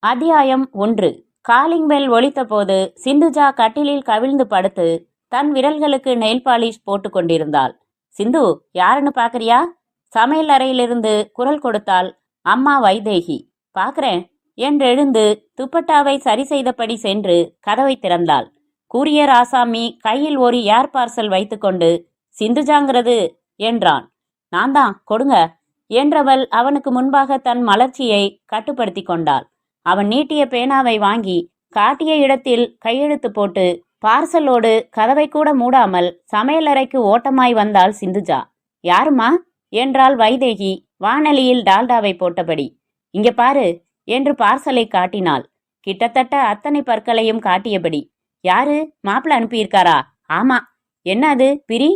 அத்தியாயம் 1. Calling bell ஒலித்தபோது Sindhuja கட்டிலில் கவிழ்ந்து படுத்து தன் விரல்களுக்கு நெயில் பாலிஷ் போட்டு கொண்டிருந்தாள். சிந்து, யாருன்னு பாக்குறியா? சமையல் அறையிலிருந்து குரல் கொடுத்தாள் அம்மா வைதேகி. பாக்குறேன் என்றெழுந்து துப்பட்டாவை சரி செய்தபடி சென்று கதவை திறந்தாள். கூரியர் ஆசாமி கையில் ஒரு ஏர் பார்சல் வைத்துக்கொண்டு, சிந்துஜாங்கிறது என்றான். நான் தான், கொடுங்க என்றவள் அவனுக்கு முன்பாக தன் மலர்ச்சியை கட்டுப்படுத்தி கொண்டாள். அவன் நீட்டிய பேனாவை வாங்கி காட்டிய இடத்தில் கையெழுத்து போட்டு பார்சலோடு கதவை கூட மூடாமல் சமையலறைக்கு ஓட்டமாய் வந்தாள் சிந்துஜா. யாருமா என்றாள் வைதேகி வானலியில் டால்டாவை போட்டபடி. இங்க பாரு என்று பார்சலை காட்டினாள். கிட்டத்தட்ட அத்தனை பற்களையும் காட்டியபடி. யாரு? மாப்பிள்ள அனுப்பியிருக்காரா? ஆமா. என்ன அது பிரி?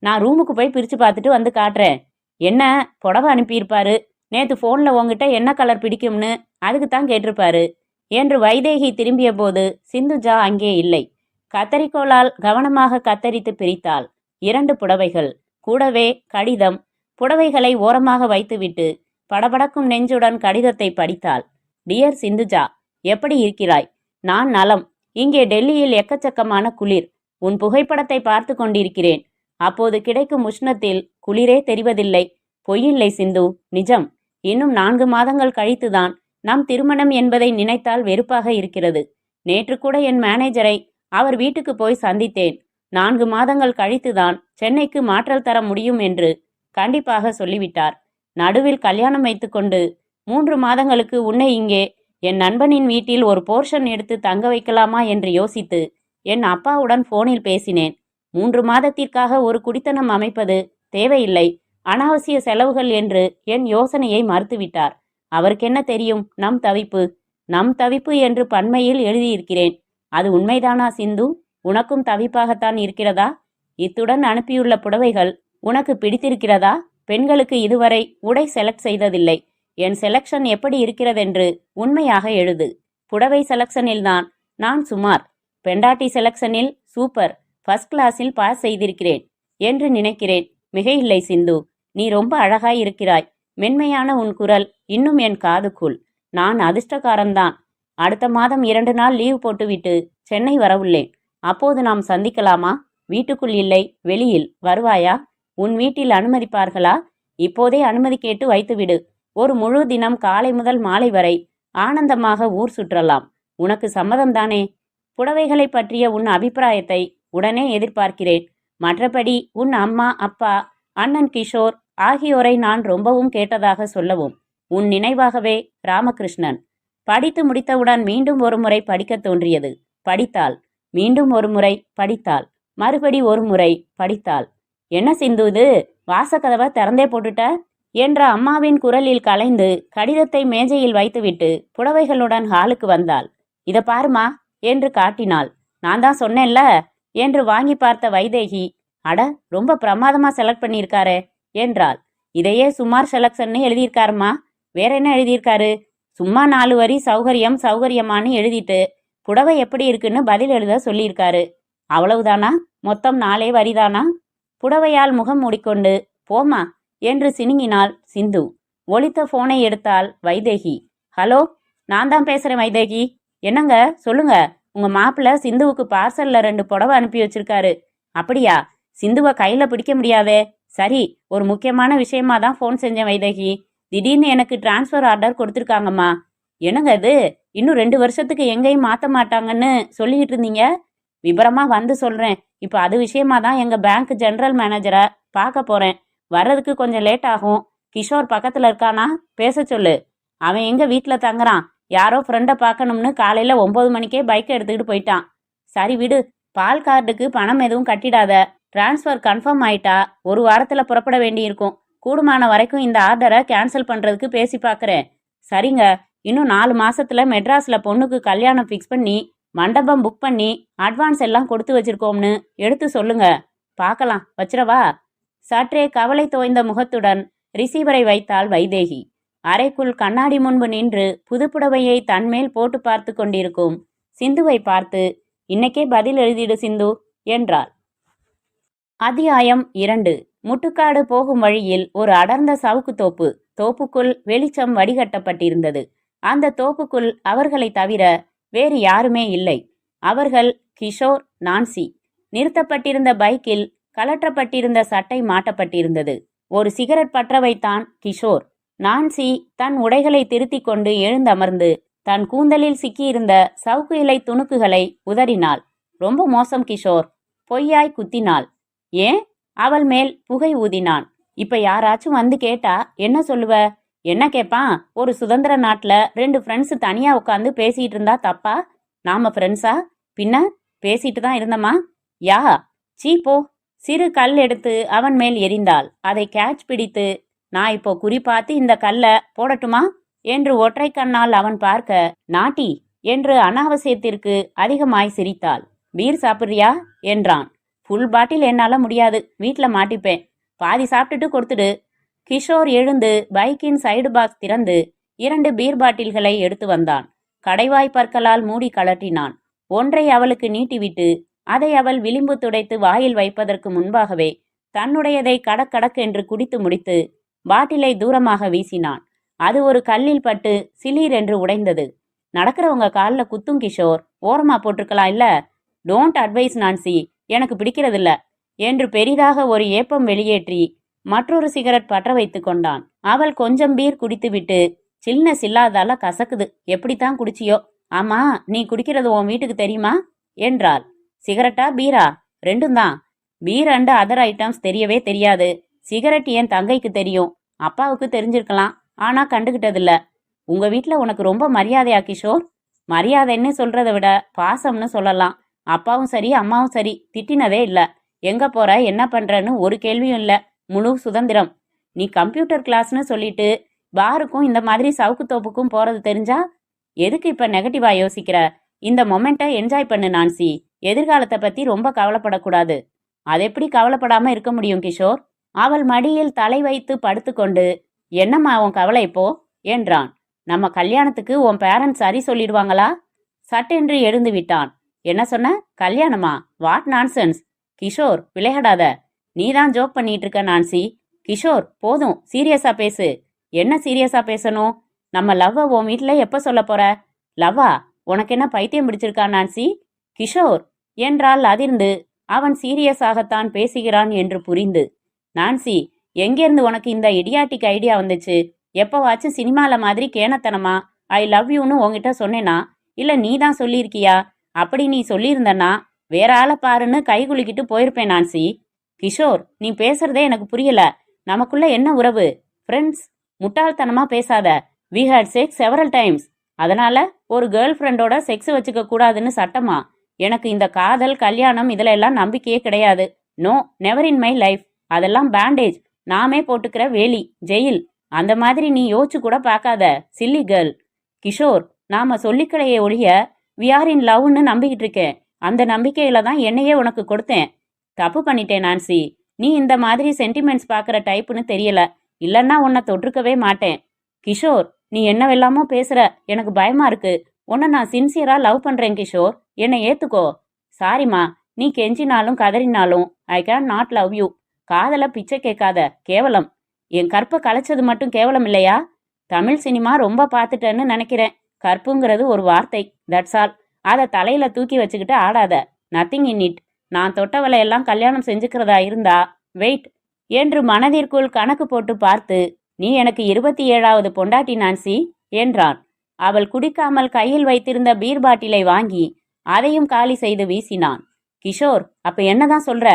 நான் ரூமுக்கு போய் பிரிச்சு பார்த்துட்டு வந்து காட்டுறேன். என்ன புடவை அனுப்பியிருப்பாரு. நேத்து போன்ல உங்ககிட்ட என்ன கலர் பிடிக்கும்னு அதுக்குத்தான் கேட்டிருப்பாரு என்று வைதேகி திரும்பிய போது சிந்துஜா அங்கே இல்லை. கத்தரிக்கோளால் கவனமாக கத்தரித்து பிரித்தாள். 2 புடவைகள், கூடவே கடிதம். புடவைகளை ஓரமாக வைத்துவிட்டு படபடக்கும் நெஞ்சுடன் கடிதத்தை படித்தாள். டியர் சிந்துஜா, எப்படி இருக்கிறாய்? நான் நலம். இங்கே டெல்லியில் எக்கச்சக்கமான குளிர். உன் புகைப்படத்தை பார்த்து கொண்டிருக்கிறேன். அப்போது கிடைக்கும் உஷ்ணத்தில் குளிரே தெரிவதில்லை. பொய்யில்லை சிந்து, நிஜம். இன்னும் 4 மாதங்கள் கழித்துதான் நம் திருமணம் என்பதை நினைத்தால் வெறுப்பாக இருக்கிறது. நேற்று கூட என் மேனேஜரை அவர் வீட்டுக்கு போய் சந்தித்தேன். 4 மாதங்கள் கழித்துதான் சென்னைக்கு மாற்றல் தர முடியும் என்று கண்டிப்பாக சொல்லிவிட்டார். நடுவில் கல்யாணம் வைத்துக்கொண்டு 3 மாதங்களுக்கு உன்னை இங்கே என் நண்பனின் வீட்டில் ஒரு போர்ஷன் எடுத்து தங்க வைக்கலாமா என்று யோசித்து என் அப்பாவுடன் போனில் பேசினேன். 3 மாதத்திற்காக ஒரு குடித்தனம் அமைப்பது தேவையில்லை, அனாவசிய செலவுகள் என்று என் யோசனையை மறுத்துவிட்டார். அவருக்கென்ன தெரியும் நம் தவிப்பு? நம் தவிப்பு என்று பன்மையில் எழுதியிருக்கிறேன். அது உண்மைதானா சிந்து? உனக்கும் தவிப்பாகத்தான் இருக்கிறதா? இத்துடன் அனுப்பியுள்ள புடவைகள் உனக்கு பிடித்திருக்கிறதா? பெண்களுக்கு இதுவரை உடை செலக்ட் செய்ததில்லை. என் செலக்ஷன் எப்படி இருக்கிறதென்று உண்மையாக எழுது. புடவை செலக்ஷனில்தான் நான் சுமார். பெண்டாட்டி செலக்ஷனில் சூப்பர், ஃபர்ஸ்ட் கிளாஸில் பாஸ் செய்திருக்கிறேன் என்று நினைக்கிறேன். மிக இல்லை சிந்து, நீ ரொம்ப அழகாய் இருக்கிறாய். மென்மையான உன் குரல் இன்னும் என் காதுக்குள். நான் அதிர்ஷ்டக்காரன்தான். அடுத்த மாதம் 2 நாள் லீவ் போட்டுவிட்டு சென்னை வரவுள்ளேன். அப்போது நாம் சந்திக்கலாமா? வீட்டுக்குள் இல்லை, வெளியில். வருவாயா? உன் வீட்டில் அனுமதிப்பார்களா? இப்போதே அனுமதி கேட்டு வைத்துவிடு. ஒரு முழு தினம் காலை முதல் மாலை வரை ஆனந்தமாக ஊர் சுற்றலாம். உனக்கு சம்மதம்தானே? புடவைகளை பற்றிய உன் அபிப்பிராயத்தை உடனே எதிர்பார்க்கிறேன். மற்றபடி உன் அம்மா, அப்பா, அண்ணன் கிஷோர் ஆகியோரை நான் ரொம்பவும் கேட்டதாக சொல்லவும். உன் நினைவாகவே, ராமகிருஷ்ணன். படித்து முடித்தவுடன் மீண்டும் ஒரு முறை படிக்க தோன்றியது. படித்தாள். மீண்டும் ஒரு முறை படித்தாள். மறுபடி ஒரு முறை படித்தாள். என்ன சிந்து இது? வாசக்கதவை திறந்தே போட்டுட்ட என்ற அம்மாவின் குரலில் கலைந்து கடிதத்தை மேஜையில் வைத்துவிட்டு புடவைகளுடன் ஹாலுக்கு வந்தாள். இத பாருமா என்று காட்டினாள். நான் தான் சொன்னேன்ல என்று வாங்கி பார்த்த வைதேகி, அட ரொம்ப பிரமாதமா செலக்ட் பண்ணியிருக்காரே என்றாள். இதையே சுமார் செலக்ஷன்னு எழுதியிருக்காருமா. வேற என்ன எழுதியிருக்காரு? சும்மா 4 வரி சௌகரியம் சௌகரியமானு எழுதிட்டு புடவை எப்படி இருக்குன்னு பதில் எழுத சொல்லியிருக்காரு. அவ்வளவுதானா? மொத்தம் 4 வரிதானா? புடவையால் முகம் மூடிக்கொண்டு போமா என்று சினுங்கினாள் சிந்து. ஒலித்த போனை எடுத்தாள் வைதேகி. ஹலோ, நான் தான் பேசுறேன் வைதேகி. என்னங்க, சொல்லுங்க. உங்க மாப்பிள்ள சிந்துவுக்கு பார்சல்ல 2 புடவை அனுப்பி வச்சிருக்காரு. அப்படியா? சிந்துவை கையில பிடிக்க முடியாதே. சரி, ஒரு முக்கியமான விஷயமா தான் ஃபோன் செஞ்சேன் வைதேகி. திடீர்னு எனக்கு டிரான்ஸ்ஃபர் ஆர்டர் கொடுத்துருக்காங்கம்மா. என்னங்க இது? இன்னும் 2 வருஷத்துக்கு எங்கேயும் மாற்ற மாட்டாங்கன்னு சொல்லிக்கிட்டு இருந்தீங்க. விபரமா வந்து சொல்றேன். இப்போ அது விஷயமா தான் எங்க பேங்க் ஜெனரல் மேனேஜரை பார்க்க போறேன். வர்றதுக்கு கொஞ்சம் லேட் ஆகும். கிஷோர் பக்கத்துல இருக்கானா? பேச சொல்லு. அவன் எங்க வீட்டில் தங்குறான். யாரோ ஃப்ரெண்டை பார்க்கணும்னு காலையில 9 மணிக்கே பைக்கை எடுத்துக்கிட்டு போயிட்டான். சரி விடு, பால் கார்டுக்கு பணம் எதுவும் கட்டிடாத. டிரான்ஸ்ஃபர் கன்ஃபார்ம் ஆயிட்டா 1 வாரத்தில் புறப்பட வேண்டியிருக்கும். கூடுமான வரைக்கும் இந்த ஆர்டரை கேன்சல் பண்ணுறதுக்கு பேசி பார்க்குறேன். சரிங்க, இன்னும் 4 மாசத்துல மெட்ராஸில் பொண்ணுக்கு கல்யாணம் ஃபிக்ஸ் பண்ணி மண்டபம் புக் பண்ணி அட்வான்ஸ் எல்லாம் கொடுத்து வச்சிருக்கோம்னு எடுத்து சொல்லுங்க. பார்க்கலாம், வச்சிரவா? சற்றே கவலை தோய்ந்த முகத்துடன் ரிசீவரை வைத்தாள் வைதேகி. அறைக்குள் கண்ணாடி முன்பு நின்று புதுப்புடவையை தன்மேல் போட்டு பார்த்து கொண்டிருக்கும் சிந்துவை பார்த்து, இன்னைக்கே பதில் எழுதிடு சிந்து என்றாள். அத்தியாயம் 2. முட்டுக்காடு போகும் வழியில் ஒரு அடர்ந்த சவுக்கு தோப்பு. தோப்புக்குள் வெளிச்சம் வடிகட்டப்பட்டிருந்தது. அந்த தோப்புக்குள் அவர்களை தவிர வேறு யாருமே இல்லை. அவர்கள் கிஷோர், நான்சி. நிறுத்தப்பட்டிருந்த பைக்கில் கலற்றப்பட்டிருந்த சட்டை மாட்டப்பட்டிருந்தது. ஒரு சிகரெட் பற்ற வைத்தான் கிஷோர். நான்சி தன் உடைகளை திருத்திக் கொண்டு எழுந்தமர்ந்து தன் கூந்தலில் சிக்கியிருந்த சவுக்கு இலை துணுக்குகளை உதறினாள். ரொம்ப மோசம் கிஷோர், பொய்யாய் குத்தினாள். ஏன்? அவள் மேல் புகை ஊதினான். இப்ப யாராச்சும் வந்து கேட்டா என்ன சொல்லுவ? என்ன கேட்பான்? ஒரு சுதந்திர நாட்டுல 2 ஃப்ரெண்ட்ஸ் தனியா உட்காந்து பேசிட்டு இருந்தா தப்பா? நாம ஃப்ரெண்ட்ஸா? பின்ன பேசிட்டு தான் இருந்தமா? யா, சீ போ. சிறு கல் எடுத்து அவன் மேல் எறிந்தாள். அதை கேட்ச் பிடித்து, நான் இப்போ குறிப்பாத்து இந்த கல்ல போடட்டுமா என்று ஒற்றை கண்ணால் அவன் பார்க்க, நாட்டி என்று அனாவசியத்திற்கு அதிகமாய் சிரித்தாள். பீர் சாப்பிட்றியா என்றான். ஃபுல் பாட்டில் என்னால முடியாது, வீட்ல மாட்டிப்பேன். பாதி சாப்பிட்டுட்டு கொடுத்துடு. கிஷோர் எழுந்து பைக்கின் சைடு பாக்ஸ் திறந்து 2 பீர் பாட்டில்களை எடுத்து வந்தான். கடைவாய் பற்களால் மூடி கழற்றினான். ஒன்றை அவளுக்கு நீட்டிவிட்டு அதை அவள் விளிம்பு துடைத்து வாயில் வைப்பதற்கு முன்பாகவே தன்னுடையதை கடக்கடக்கென்று குடித்து முடித்து பாட்டிலை தூரமாக வீசினான். அது ஒரு கல்லில் பட்டு சிலீர் என்று உடைந்தது. நடக்கிறவங்க காலில் குத்தும் கிஷோர், ஓரமா போட்டிருக்கலாம் இல்ல? டோன்ட் அட்வைஸ் நான்சி, எனக்கு பிடிக்கிறதில்ல என்று பெரிதாக ஒரு ஏப்பம் வெளியேற்றி மற்றொரு சிகரெட் பற்ற வைத்து கொண்டான். அவள் கொஞ்சம் பீர் குடித்துவிட்டு, சில்னஸ் இல்லாதால கசக்குது, எப்படித்தான் குடிச்சியோ? ஆமா, நீ குடிக்கிறது உன் வீட்டுக்கு தெரியுமா என்றாள். சிகரெட்டா பீரா? 2ம் தான். பீர் அண்ட் அதர் ஐட்டம்ஸ் தெரியவே தெரியாது. சிகரெட் என் தங்கைக்கு தெரியும், அப்பாவுக்கு தெரிஞ்சிருக்கலாம், ஆனா கண்டுகிட்டதில்ல. உங்க வீட்டுல உனக்கு ரொம்ப மரியாதையா கிஷோர்? மரியாதைன்னு சொல்றதை விட பாசம்னு சொல்லலாம். அப்பாவும் சரி அம்மாவும் சரி திட்டினதே இல்ல. எங்க போற, என்ன பண்றன்னு ஒரு கேள்வியும் இல்ல. முழு சுதந்திரம். நீ கம்ப்யூட்டர் கிளாஸ்னு சொல்லிட்டு பாருக்கும் இந்த மாதிரி சவுக்கு தோப்புக்கும் போறது தெரிஞ்சா எதுக்கு இப்ப நெகட்டிவா யோசிக்கிற? இந்த மொமெண்ட்டை என்ஜாய் பண்ணு நான்சி. எதிர்காலத்தை பத்தி ரொம்ப கவலைப்படக்கூடாது. அது எப்படி கவலைப்படாம இருக்க முடியும் கிஷோர்? அவள் மடியில் தலை வைத்து படுத்துக்கொண்டு, என்னம்மா உன் கவலை இப்போ என்றான். நம்ம கல்யாணத்துக்கு உன் பேரண்ட்ஸ் சரி சொல்லிடுவாங்களா? சட்டென்று எழுந்து விட்டான். என்ன சொன்ன? கல்யாணமா? வாட் நான்சென்ஸ் கிஷோர், விளையாடாத. நீதான் ஜோக் பண்ணிட்டு இருக்க நான்சி. கிஷோர், போதும், சீரியஸா பேசு. என்ன சீரியஸா பேசணும்? நம்ம லவ்வ உன் வீட்டுல எப்ப சொல்ல போற? லவ்வா? உனக்கு என்ன பைத்தியம் பிடிச்சிருக்கா நான்சி? கிஷோர் என்றால் அதிர்ந்து, அவன் சீரியஸாகத்தான் பேசுகிறான் என்று புரிந்து. நான்சி, எங்கேருந்து உனக்கு இந்த இடியாட்டிக் ஐடியா வந்துச்சு? எப்பவாச்சும் சினிமால மாதிரி கேனத்தனமா ஐ லவ் யூன்னு உன்கிட்ட சொன்னேனா? இல்ல நீ தான் சொல்லியிருக்கியா? அப்படி நீ சொல்லியிருந்தனா வேற ஆளை பாருன்னு கை குலுக்கிட்டு போயிருப்பேன் நான்சி. கிஷோர், நீ பேசுறதே எனக்கு புரியல. நமக்குள்ள என்ன உறவு? ஃப்ரெண்ட்ஸ். முட்டாள்தனமா பேசாத. We had sex several times. அதனால ஒரு கேர்ள் ஃப்ரெண்டோட செக்ஸ் வச்சுக்க கூடாதுன்னு சட்டமா? எனக்கு இந்த காதல், கல்யாணம் இதுல எல்லாம் நம்பிக்கையே கிடையாது. No, never in my life. அதெல்லாம் பேண்டேஜ், நாமே போட்டுக்கிற வேலி, ஜெயில். அந்த மாதிரி நீ யோசிச்சு கூட பார்க்காத, சில்லி கேர்ள். கிஷோர், நாம சொல்லிக்கலையே ஒழிய வி ஆர் இன் லவ்னு நம்பிக்கிட்டு இருக்கேன். அந்த நம்பிக்கையில தான் என்னையே உனக்கு கொடுத்தேன். தப்பு பண்ணிட்டேன் நான்சி. நீ இந்த மாதிரி சென்டிமெண்ட்ஸ் பார்க்குற டைப்புன்னு தெரியல. இல்லைன்னா உன்னை தொற்றுக்கவே மாட்டேன். கிஷோர், நீ என்னவெல்லாமோ பேசுற, எனக்கு பயமா இருக்கு. உன்னை நான் சின்சியரா லவ் பண்றேன் கிஷோர், என்னை ஏத்துக்கோ. சாரிம்மா, நீ கெஞ்சினாலும் கதறினாலும் I can not love you. காதல பிச்சை கேட்காத, கேவலம். என் கற்பை கலைச்சது மட்டும் கேவலம் இல்லையா? தமிழ் சினிமா ரொம்ப பார்த்துட்டேன்னு நினைக்கிறேன். கற்புங்கிறது ஒரு வார்த்தை, தட்ஸ் ஆல். அதை தலையில தூக்கி வச்சுக்கிட்டு ஆடாத. Nothing in it. நான் தொட்டவளை எல்லாம் கல்யாணம் செஞ்சுக்கிறதா இருந்தா வெயிட் என்று மனதிற்குள் கணக்கு போட்டு பார்த்து, நீ எனக்கு 27வது பொண்டாட்டி நான்சி என்றான். அவள் குடிக்காமல் கையில் வைத்திருந்த பீர் பாட்டிலை வாங்கி அதையும் காலி செய்து வீசினான். கிஷோர், அப்ப என்னதான் சொல்ற?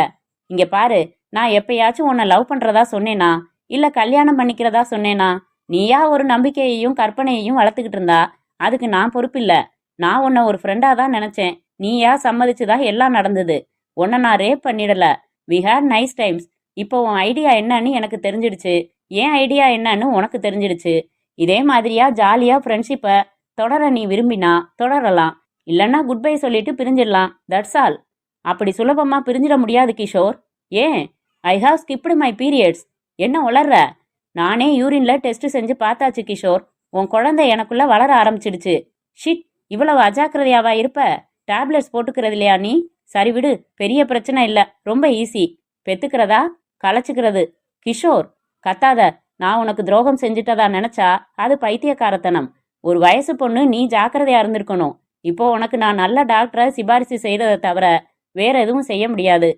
இங்க பாரு, நான் எப்பயாச்சும் உன்னை லவ் பண்றதா சொன்னேனா? இல்ல கல்யாணம் பண்ணிக்கிறதா சொன்னேனா? நீயா ஒரு நம்பிக்கையையும் கற்பனையையும் வளர்த்துக்கிட்டு இருந்தா அதுக்கு நான் பொறுப்பில்ல. நான் உன்னை ஒரு ஃப்ரெண்டா தான் நினைச்சேன். நீயா சம்மதிச்சுதான் எல்லாம் நடந்தது. உன்னை நான் ரேப் பண்ணிடல. We had nice times. இப்போ உன் ஐடியா என்னன்னு எனக்கு தெரிஞ்சிடுச்சு. ஏன் ஐடியா என்னன்னு உனக்கு தெரிஞ்சிடுச்சு. இதே மாதிரியா ஜாலியா ஃப்ரெண்ட்ஷிப்பை தொடர நீ விரும்பினா தொடரலாம். இல்லைன்னா குட் பை சொல்லிட்டு பிரிஞ்சிடலாம். That's all. அப்படி சுலபமா பிரிஞ்சிட முடியாது கிஷோர். ஏன்? I have skipped my periods. என்ன உளர்ற? நானே யூரின்ல டெஸ்ட் செஞ்சு பார்த்தாச்சு கிஷோர். உன் குழந்தை எனக்குள்ள வளர ஆரம்பிச்சிடுச்சு. ஷிட், இவ்வளவு அஜாக்கிரதையாவா இருப்ப? டேப்லெட்ஸ் போட்டுக்கிறது இல்லையா நீ? சரி விடு, பெரிய பிரச்சனை இல்ல, ரொம்ப ஈஸி. பெத்துக்கிறதா களைச்சுக்கிறது? கிஷோர், கத்தாத. நான் உனக்கு துரோகம் செஞ்சுட்டதா நினைச்சா அது பைத்தியக்காரத்தனம். ஒரு வயசு பொண்ணு நீ ஜாக்கிரதையா இருந்திருக்கணும். இப்போ உனக்கு நான் நல்ல டாக்டரை சிபாரிசு செய்ததை தவிர வேற எதுவும் செய்ய முடியாது.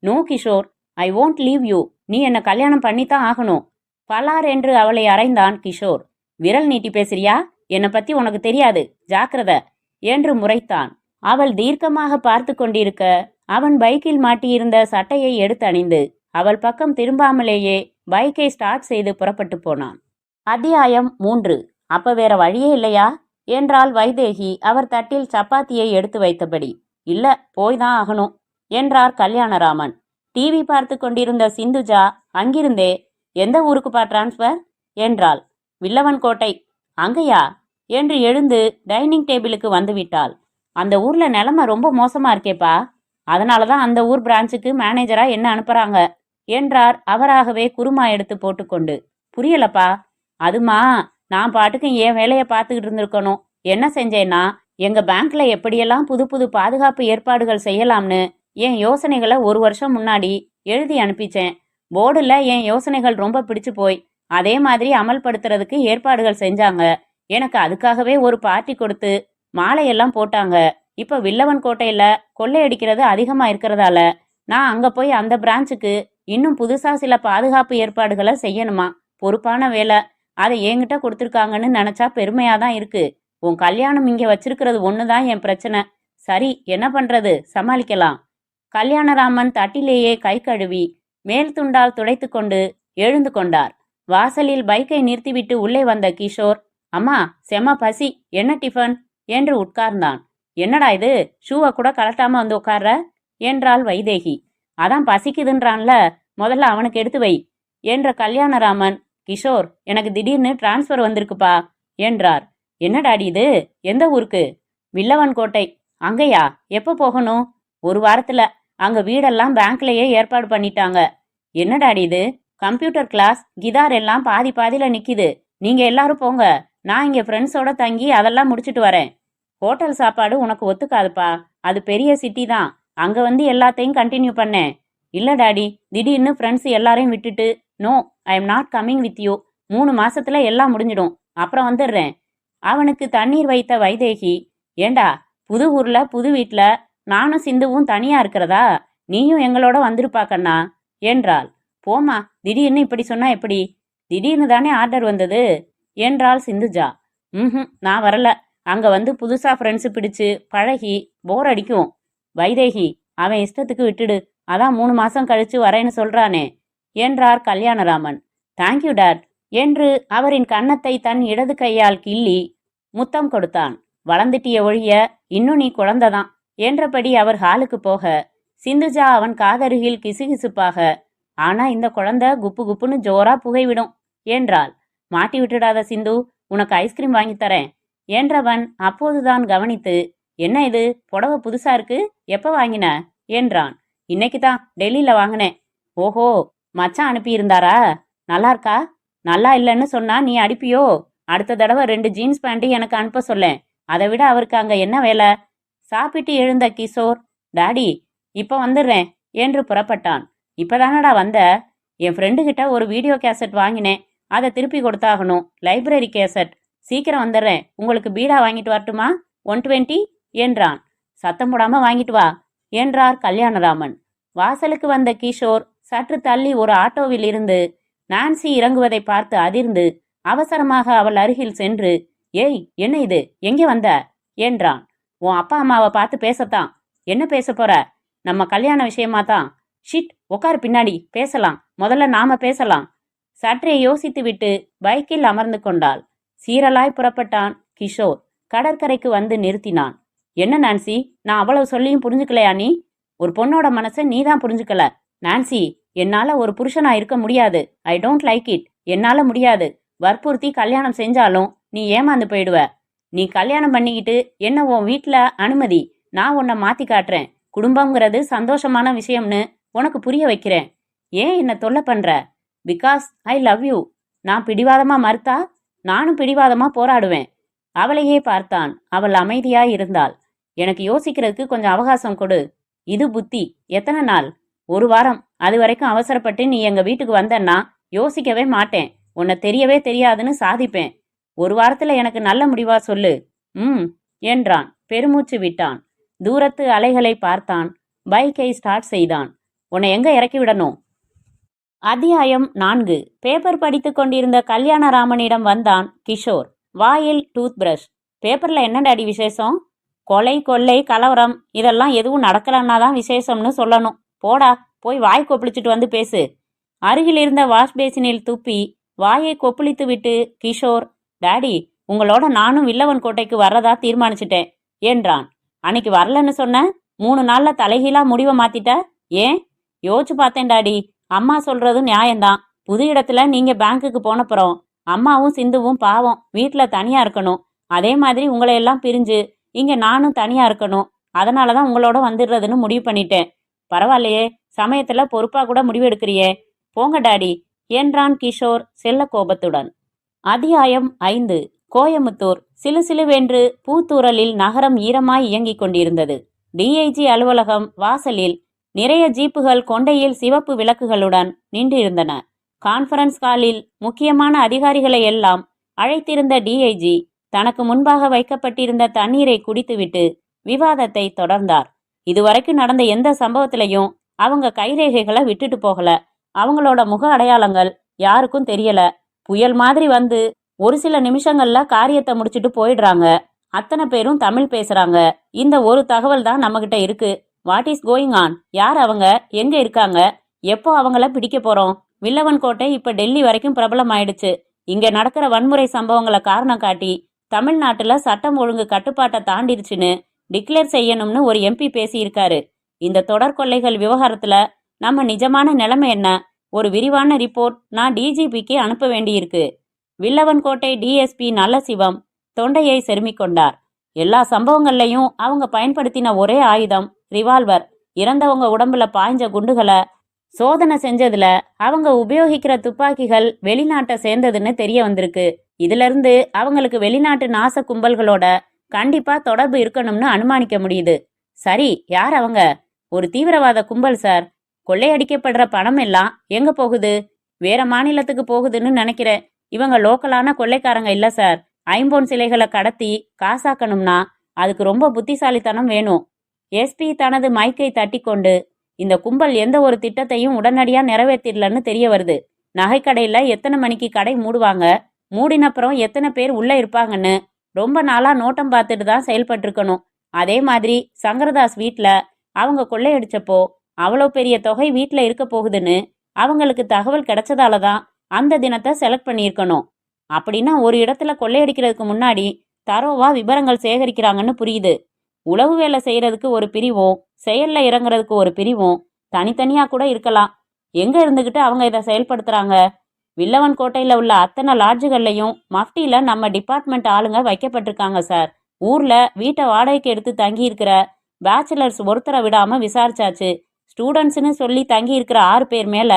No Kishore, I won't leave you. நீ என்ன கல்யாணம் பண்ணித்தான் ஆகணும். பலார் என்று அவளை அறைந்தான் கிஷோர். விரல் நீட்டி பேசுறியா? என்னை பத்தி உனக்கு தெரியாது, ஜாக்கிரத என்று முறைத்தான். அவள் தீர்க்கமாக பார்த்து கொண்டிருக்க அவன் பைக்கில் மாட்டியிருந்த சட்டையை எடுத்து அணிந்து அவள் பக்கம் திரும்பாமலேயே பைக்கை ஸ்டார்ட் செய்து புறப்பட்டு போனான். அத்தியாயம் 3. அப்ப வேற வழியே இல்லையா என்றாள் வைதேகி அவர் தட்டில் சப்பாத்தியை எடுத்து வைத்தபடி. இல்ல, போய்தான் ஆகணும் என்றார் கல்யாணராமன். டிவி பார்த்து கொண்டிருந்த சிந்துஜா அங்கிருந்தே, எந்த ஊருக்குப்பா டிரான்ஸ்பர் என்றாள். வில்லவன்கோட்டை. அங்கயா என்று எழுந்து டைனிங் டேபிளுக்கு வந்துவிட்டாள். அந்த ஊர்ல நிலைமை ரொம்ப மோசமா இருக்கேப்பா, அதனாலதான் அந்த ஊர் பிரான்ச்சுக்கு மேனேஜரா என்ன அனுப்புறாங்க என்றார் அவராகவே குருமா எடுத்து போட்டுக்கொண்டு. புரியலப்பா. அதுமா, நான் பாட்டுக்கு என் வேலையை பார்த்துக்கிட்டு இருந்திருக்கணும். என்ன செஞ்சேன்னா, எங்க பேங்க்ல எப்படியெல்லாம் புது புது பாதுகாப்பு ஏற்பாடுகள் செய்யலாம்னு என் யோசனைகளை 1 வருஷம் முன்னாடி எழுதி அனுப்பிச்சேன். போர்டுல என் யோசனைகள் ரொம்ப பிடிச்சு போய் அதே மாதிரி அமல்படுத்துறதுக்கு ஏற்பாடுகள் செஞ்சாங்க. எனக்கு அதுக்காகவே ஒரு பார்ட்டி கொடுத்து மாலையெல்லாம் போட்டாங்க. இப்ப வில்லவன் கோட்டையில கொள்ளையடிக்கிறது அதிகமா இருக்கிறதால நான் அங்க போய் அந்த பிரான்ச்சுக்கு இன்னும் புதுசா சில பாதுகாப்பு ஏற்பாடுகளை செய்யணுமா. பொறுப்பான வேலை. அதை என்கிட்ட கொடுத்துருக்காங்கன்னு நினைச்சா பெருமையாதான் இருக்கு. உன் கல்யாணம் இங்க வச்சிருக்கிறது ஒண்ணுதான் என் பிரச்சனை. சரி, என்ன பண்றது, சமாளிக்கலாம். கல்யாணராமன் தட்டிலேயே கை கழுவி மேல் துண்டால் துடைத்து கொண்டு எழுந்து கொண்டார். வாசலில் பைக்கை நிறுத்திவிட்டு உள்ளே வந்த கிஷோர், அம்மா செம பசி, என்ன டிஃபன் என்று உட்கார்ந்தான். என்னடா இது, ஷூவை கூட கலட்டாம வந்து உட்கார்ற என்றாள் வைதேகி. அதான் பசிக்குதுன்றான்ல, முதல்ல அவனுக்கு எடுத்து வை என்ற கல்யாணராமன், கிஷோர் எனக்கு திடீர்னு டிரான்ஸ்பர் வந்திருக்குப்பா என்றார். என்னடாடி இது, எந்த ஊருக்கு? வில்லவன்கோட்டை. அங்கயா? எப்போ போகணும்? 1 வாரத்துல. அங்க வீடெல்லாம் பேங்க்லயே ஏற்பாடு பண்ணிட்டாங்க. என்னடாடி இது, கம்ப்யூட்டர் கிளாஸ் கிதார் எல்லாம் பாதி பாதியில நிக்குது. நீங்க எல்லாரும் போங்க, நான் இங்க ஃப்ரெண்ட்ஸோட தங்கி அதெல்லாம் முடிச்சிட்டு வரேன். ஹோட்டல் சாப்பாடு உனக்கு ஒத்துக்காதுப்பா, அது பெரிய சிட்டி தான். அங்க வந்து எல்லாத்தையும் கண்டினியூ பண்ணேன். இல்ல டாடி, திடீர்னு ஃப்ரெண்ட்ஸ் எல்லாரையும் விட்டுட்டு, no, I am not coming with you. 3 மாசத்துல எல்லாம் முடிஞ்சிடும், அப்புறம் வந்துடுறேன். அவனுக்கு தண்ணீர் வைத்த வைதேகி, ஏண்டா புது ஊர்ல புது வீட்ல நானும் சிந்துவும் தனியா இருக்கிறதா? நீயும் எங்களோட வந்துருப்பா கண்ணா என்றாள். போமா, திடீர்னு இப்படி சொன்னா எப்படி? திடீர்னு தானே ஆர்டர் வந்தது என்றாள் சிந்துஜா. நான் வரல. அங்க வந்து புதுசா ஃப்ரெண்ட்ஸு பிடிச்சு பழகி போர் அடிக்கும். வைதேகி, அவன் இஷ்டத்துக்கு விட்டுடு. அதான் 3 மாசம் கழிச்சு வரேன்னு சொல்றானே என்றார் கல்யாணராமன். தேங்க்யூ டாட் என்று அவரின் கன்னத்தை தன் இடது கையால் கிள்ளி முத்தம் கொடுத்தான். வளர்ந்துட்டிய ஒழிய இன்னும் நீ குழந்தைதான் என்றபடி அவர் ஹாலுக்கு போக சிந்துஜா அவன் காதருகில் கிசுகிசுப்பாக, ஆனா இந்த குழந்தை குப்பு குப்புன்னு ஜோரா புகைவிடும் என்றாள். மாட்டி விட்டுடாத சிந்து, உனக்கு ஐஸ்கிரீம் வாங்கித்தரேன் என்றவன் அப்போதுதான் கவனித்து, என்ன இது, புடவை புதுசா இருக்கு, எப்ப வாங்கின என்றான். இன்னைக்கு தான் டெல்லியில வாங்கினேன். ஓஹோ, மச்சான் அனுப்பியிருந்தாரா? நல்லா இருக்கா? நல்லா இல்லைன்னு சொன்னா நீ அடிப்பியோ? அடுத்த தடவை 2 ஜீன்ஸ் பேண்ட் எனக்கு அனுப்ப சொல்லேன். அதை விட அவருக்கு அங்க என்ன வேலை? சாப்பிட்டு எழுந்த கிஷோர், டாடி இப்ப வந்துடுறேன் என்று புறப்பட்டான். இப்பதானடா வந்த? என் ஃப்ரெண்டு கிட்ட ஒரு வீடியோ கேசட் வாங்கினேன், அதை திருப்பி கொடுத்தாகணும். Library cassette. சீக்கிரம் வந்துடுறேன். உங்களுக்கு பீடா வாங்கிட்டு வரட்டுமா? 120 என்றான். சத்தம் போடாம வாங்கிட்டு வா என்றார் கல்யாணராமன். வாசலுக்கு வந்த கிஷோர் சற்று தள்ளி ஒரு ஆட்டோவில் இருந்து நான்சி இறங்குவதை பார்த்து அதிர்ந்து அவசரமாக அவள் அருகில் சென்று, ஏய் என்ன இது, எங்கே வந்த என்றான். உன் அப்பா அம்மாவை பார்த்து பேசத்தான். என்ன பேச போற? நம்ம கல்யாண விஷயமா தான். ஷிட், உட்காரு, பின்னாடி பேசலாம். முதல்ல நாம பேசலாம். சற்றே யோசித்துவிட்டு பைக்கில் அமர்ந்து கொண்டாள். சீரலாய் புறப்பட்டான் கிஷோர். கடற்கரைக்கு வந்து நிறுத்தினான். என்ன நான்சி, நான் அவ்வளவு சொல்லியும் புரிஞ்சுக்கலையா? நீ ஒரு பொண்ணோட மனசை நீ தான் புரிஞ்சுக்கல. நான்சி, என்னால ஒரு புருஷனா இருக்க முடியாது. I don't like it. என்னால முடியாது. வற்புறுத்தி கல்யாணம் செஞ்சாலும் நீ ஏமாந்து போயிடுவ. நீ கல்யாணம் பண்ணிக்கிட்டு என்ன உன் வீட்டுல அனுமதி. நான் உன்னை மாத்தி காட்டுறேன். குடும்பம்ங்கிறது சந்தோஷமான விஷயம்னு உனக்கு புரிய வைக்கிறேன். ஏன் என்ன தொல்லை பண்ற? Because I love you. நான் பிடிவாதமா மறுத்தா நானும் பிடிவாதமா போராடுவேன். அவளையே பார்த்தான். அவள் அமைதியாய் இருந்தாள். எனக்கு யோசிக்கிறதுக்கு கொஞ்சம் அவகாசம் கொடு. இது புத்தி. எத்தனை நாள்? 1 வாரம். அது வரைக்கும் அவசரப்பட்டு நீ எங்க வீட்டுக்கு வந்தன்னா யோசிக்கவே மாட்டேன். உன்னை தெரியவே தெரியாதுன்னு சாதிப்பேன். ஒரு வாரத்துல எனக்கு நல்ல முடிவா சொல்லு. ம் என்றான். பெருமூச்சு விட்டான். தூரத்து அலைகளை பார்த்தான். பைக்கை ஸ்டார்ட் செய்தான். உன்னை எங்க இறக்கி விடணும்? அத்தியாயம் 4. பேப்பர் படித்து கொண்டிருந்த கல்யாணராமனிடம் வந்தான் கிஷோர். வாயில் டூத் பிரஷ். பேப்பர்ல என்ன டாடி விசேஷம்? கொலை கொள்ளை கலவரம் இதெல்லாம் எதுவும் நடக்கலன்னா தான் விசேஷம்னு சொல்லணும். போடா, போய் வாய் கொப்பளிச்சுட்டு வந்து பேசு. அருகில் இருந்த வாஷ் பேசினில் துப்பி வாயை கொப்பளித்து விட்டு கிஷோர், டாடி, உங்களோட நானும் வில்லவன் கோட்டைக்கு வர்றதா தீர்மானிச்சிட்டேன் என்றான். அன்னைக்கு வரலன்னு சொன்ன, 3 நாள்ல தலைகீழா முடிவை மாத்திட்ட. ஏன்? யோசிச்சு பார்த்தேன் டாடி. அம்மா சொல்றதும் நியாயம்தான். புது இடத்துல நீங்க பேங்க்குக்கு போனப்புறம் அம்மாவும் சிந்துவும் பாவம் வீட்டுல தனியா இருக்கணும். அதே மாதிரி உங்களை எல்லாம் பிரிஞ்சு இங்க நானும் தனியா இருக்கணும். அதனாலதான் உங்களோட வந்துடுறதுன்னு முடிவு பண்ணிட்டேன். பரவாயில்லையே, சமயத்துல பொறுப்பா கூட முடிவெடுக்கிறியே. போங்க டாடி என்றான் கிஷோர் செல்ல கோபத்துடன். அத்தியாயம் 5. கோயமுத்தூர். சிலுசிலுவென்று பூத்தூரலில் நகரம் ஈரமாய் இயங்கிக் கொண்டிருந்தது. டிஐஜி அலுவலகம் வாசலில் நிறைய ஜீப்புகள் கொண்டையில் சிவப்பு விளக்குகளுடன் நின்றிருந்தன. கான்ஃபரன்ஸ் காலில் முக்கியமான அதிகாரிகளை எல்லாம் அழைத்திருந்த டிஐஜி தனக்கு முன்பாக வைக்கப்பட்டிருந்த தண்ணீரை குடித்துவிட்டு விவாதத்தை தொடர்ந்தார். இதுவரைக்கும் நடந்த எந்த சம்பவத்திலையும் அவங்க கைரேகைகளை விட்டுட்டு போகல. அவங்களோட முக அடையாளங்கள் யாருக்கும் தெரியல. புயல் மாதிரி வந்து ஒரு சில நிமிஷங்கள்ல காரியத்தை முடிச்சுட்டு போயிடுறாங்க. அத்தனை பேரும் தமிழ் பேசுறாங்க. இந்த ஒரு தகவல் தான் நம்மகிட்ட இருக்கு. What is going on? யார் அவங்க? எங்க இருக்காங்க? எப்போ அவங்கள பிடிக்க போறோம்? வில்லவன் கோட்டை இப்ப டெல்லி வரைக்கும் பிரபலம் ஆயிடுச்சு. இங்க நடக்கிற வன்முறை சம்பவங்களை காரணம் காட்டி தமிழ்நாட்டுல சட்டம் ஒழுங்கு கட்டுப்பாட்டை தாண்டிருச்சுன்னு டிக்ளேர் செய்யணும்னு ஒரு எம்பி பேசியிருக்காரு. இந்த தொடர் கொள்ளைகள் விவகாரத்துல நம்ம நிஜமான நிலைமை என்ன? ஒரு விரிவான ரிப்போர்ட் நான் டிஜிபிக்கு அனுப்ப வேண்டியிருக்கு. வில்லவன் கோட்டை டிஎஸ்பி நல்லசிவம் தொண்டையை செருமிக் கொண்டார். எல்லா சம்பவங்கள்லையும் அவங்க பயன்படுத்தின ஒரே ஆயுதம் ரிவால்வர். இறந்தவங்க உடம்புல பாய்ஞ்ச குண்டுகளை சோதனை செஞ்சதுல அவங்க உபயோகிக்கிற துப்பாக்கிகள் வெளிநாட்டை சேர்ந்ததுன்னு தெரிய வந்திருக்கு. இதுல இருந்து அவங்களுக்கு வெளிநாட்டு நாச கும்பல்களோட கண்டிப்பா தொடர்பு இருக்கணும்னு அனுமானிக்க முடியுது. சரி, யார் அவங்க? ஒரு தீவிரவாத கும்பல் சார். கொள்ளையடிக்கப்படுற பணம் எல்லாம் எங்க போகுது? வேற மாநிலத்துக்கு போகுதுன்னு நினைக்கிறேன். இவங்க லோக்கலான கொள்ளைக்காரங்க இல்ல சார். ஐம்பொன் சிலைகளை கடத்தி காசாக்கணும்னா அதுக்கு ரொம்ப புத்திசாலித்தனம் வேணும். எஸ்பி தனது மைக்கை தட்டி கொண்டு, இந்த கும்பல் எந்த ஒரு திட்டத்தையும் உடனடியா நிறைவேற்றிடலன்னு தெரிய வருது. நகைக்கடையில எத்தனை மணிக்கு கடை மூடுவாங்க, மூடினப்புறம் எத்தனை பேர் உள்ள இருப்பாங்கன்னு ரொம்ப நாளா நோட்டம் பார்த்துட்டு தான் செயல்பட்டிருக்கணும். அதே மாதிரி சங்கரதாஸ் வீட்ல அவங்க கொள்ளையடிச்சப்போ அவ்வளோ பெரிய தொகை வீட்டில் இருக்க போகுதுன்னு அவங்களுக்கு தகவல் கிடைச்சதால தான் அந்த தினத்தை செலக்ட் பண்ணியிருக்கணும். அப்படின்னா ஒரு இடத்துல கொள்ளையடிக்கிறதுக்கு முன்னாடி தரோவா விவரங்கள் சேகரிக்கிறாங்கன்னு புரியுது. உளவு வேலை செய்யறதுக்கு ஒரு பிரிவும் செயல்ல இறங்குறதுக்கு ஒரு பிரிவும் தனித்தனியா கூட இருக்கலாம். எங்க இருந்துகிட்டு அவங்க இதை செயல்படுத்துறாங்க? வில்லவன் கோட்டையில உள்ள அத்தனை லாட்ஜுகள்லையும் மஃப்டியில நம்ம டிபார்ட்மெண்ட் ஆளுங்க வைக்கப்பட்டிருக்காங்க சார். ஊர்ல வீட்டை வாடகைக்கு எடுத்து தங்கி இருக்கிற பேச்சுலர்ஸ் ஒருத்தரை விடாம விசாரிச்சாச்சு. ஸ்டூடெண்ட்ஸ்னு சொல்லி தங்கி இருக்கிற 6 பேர் மேல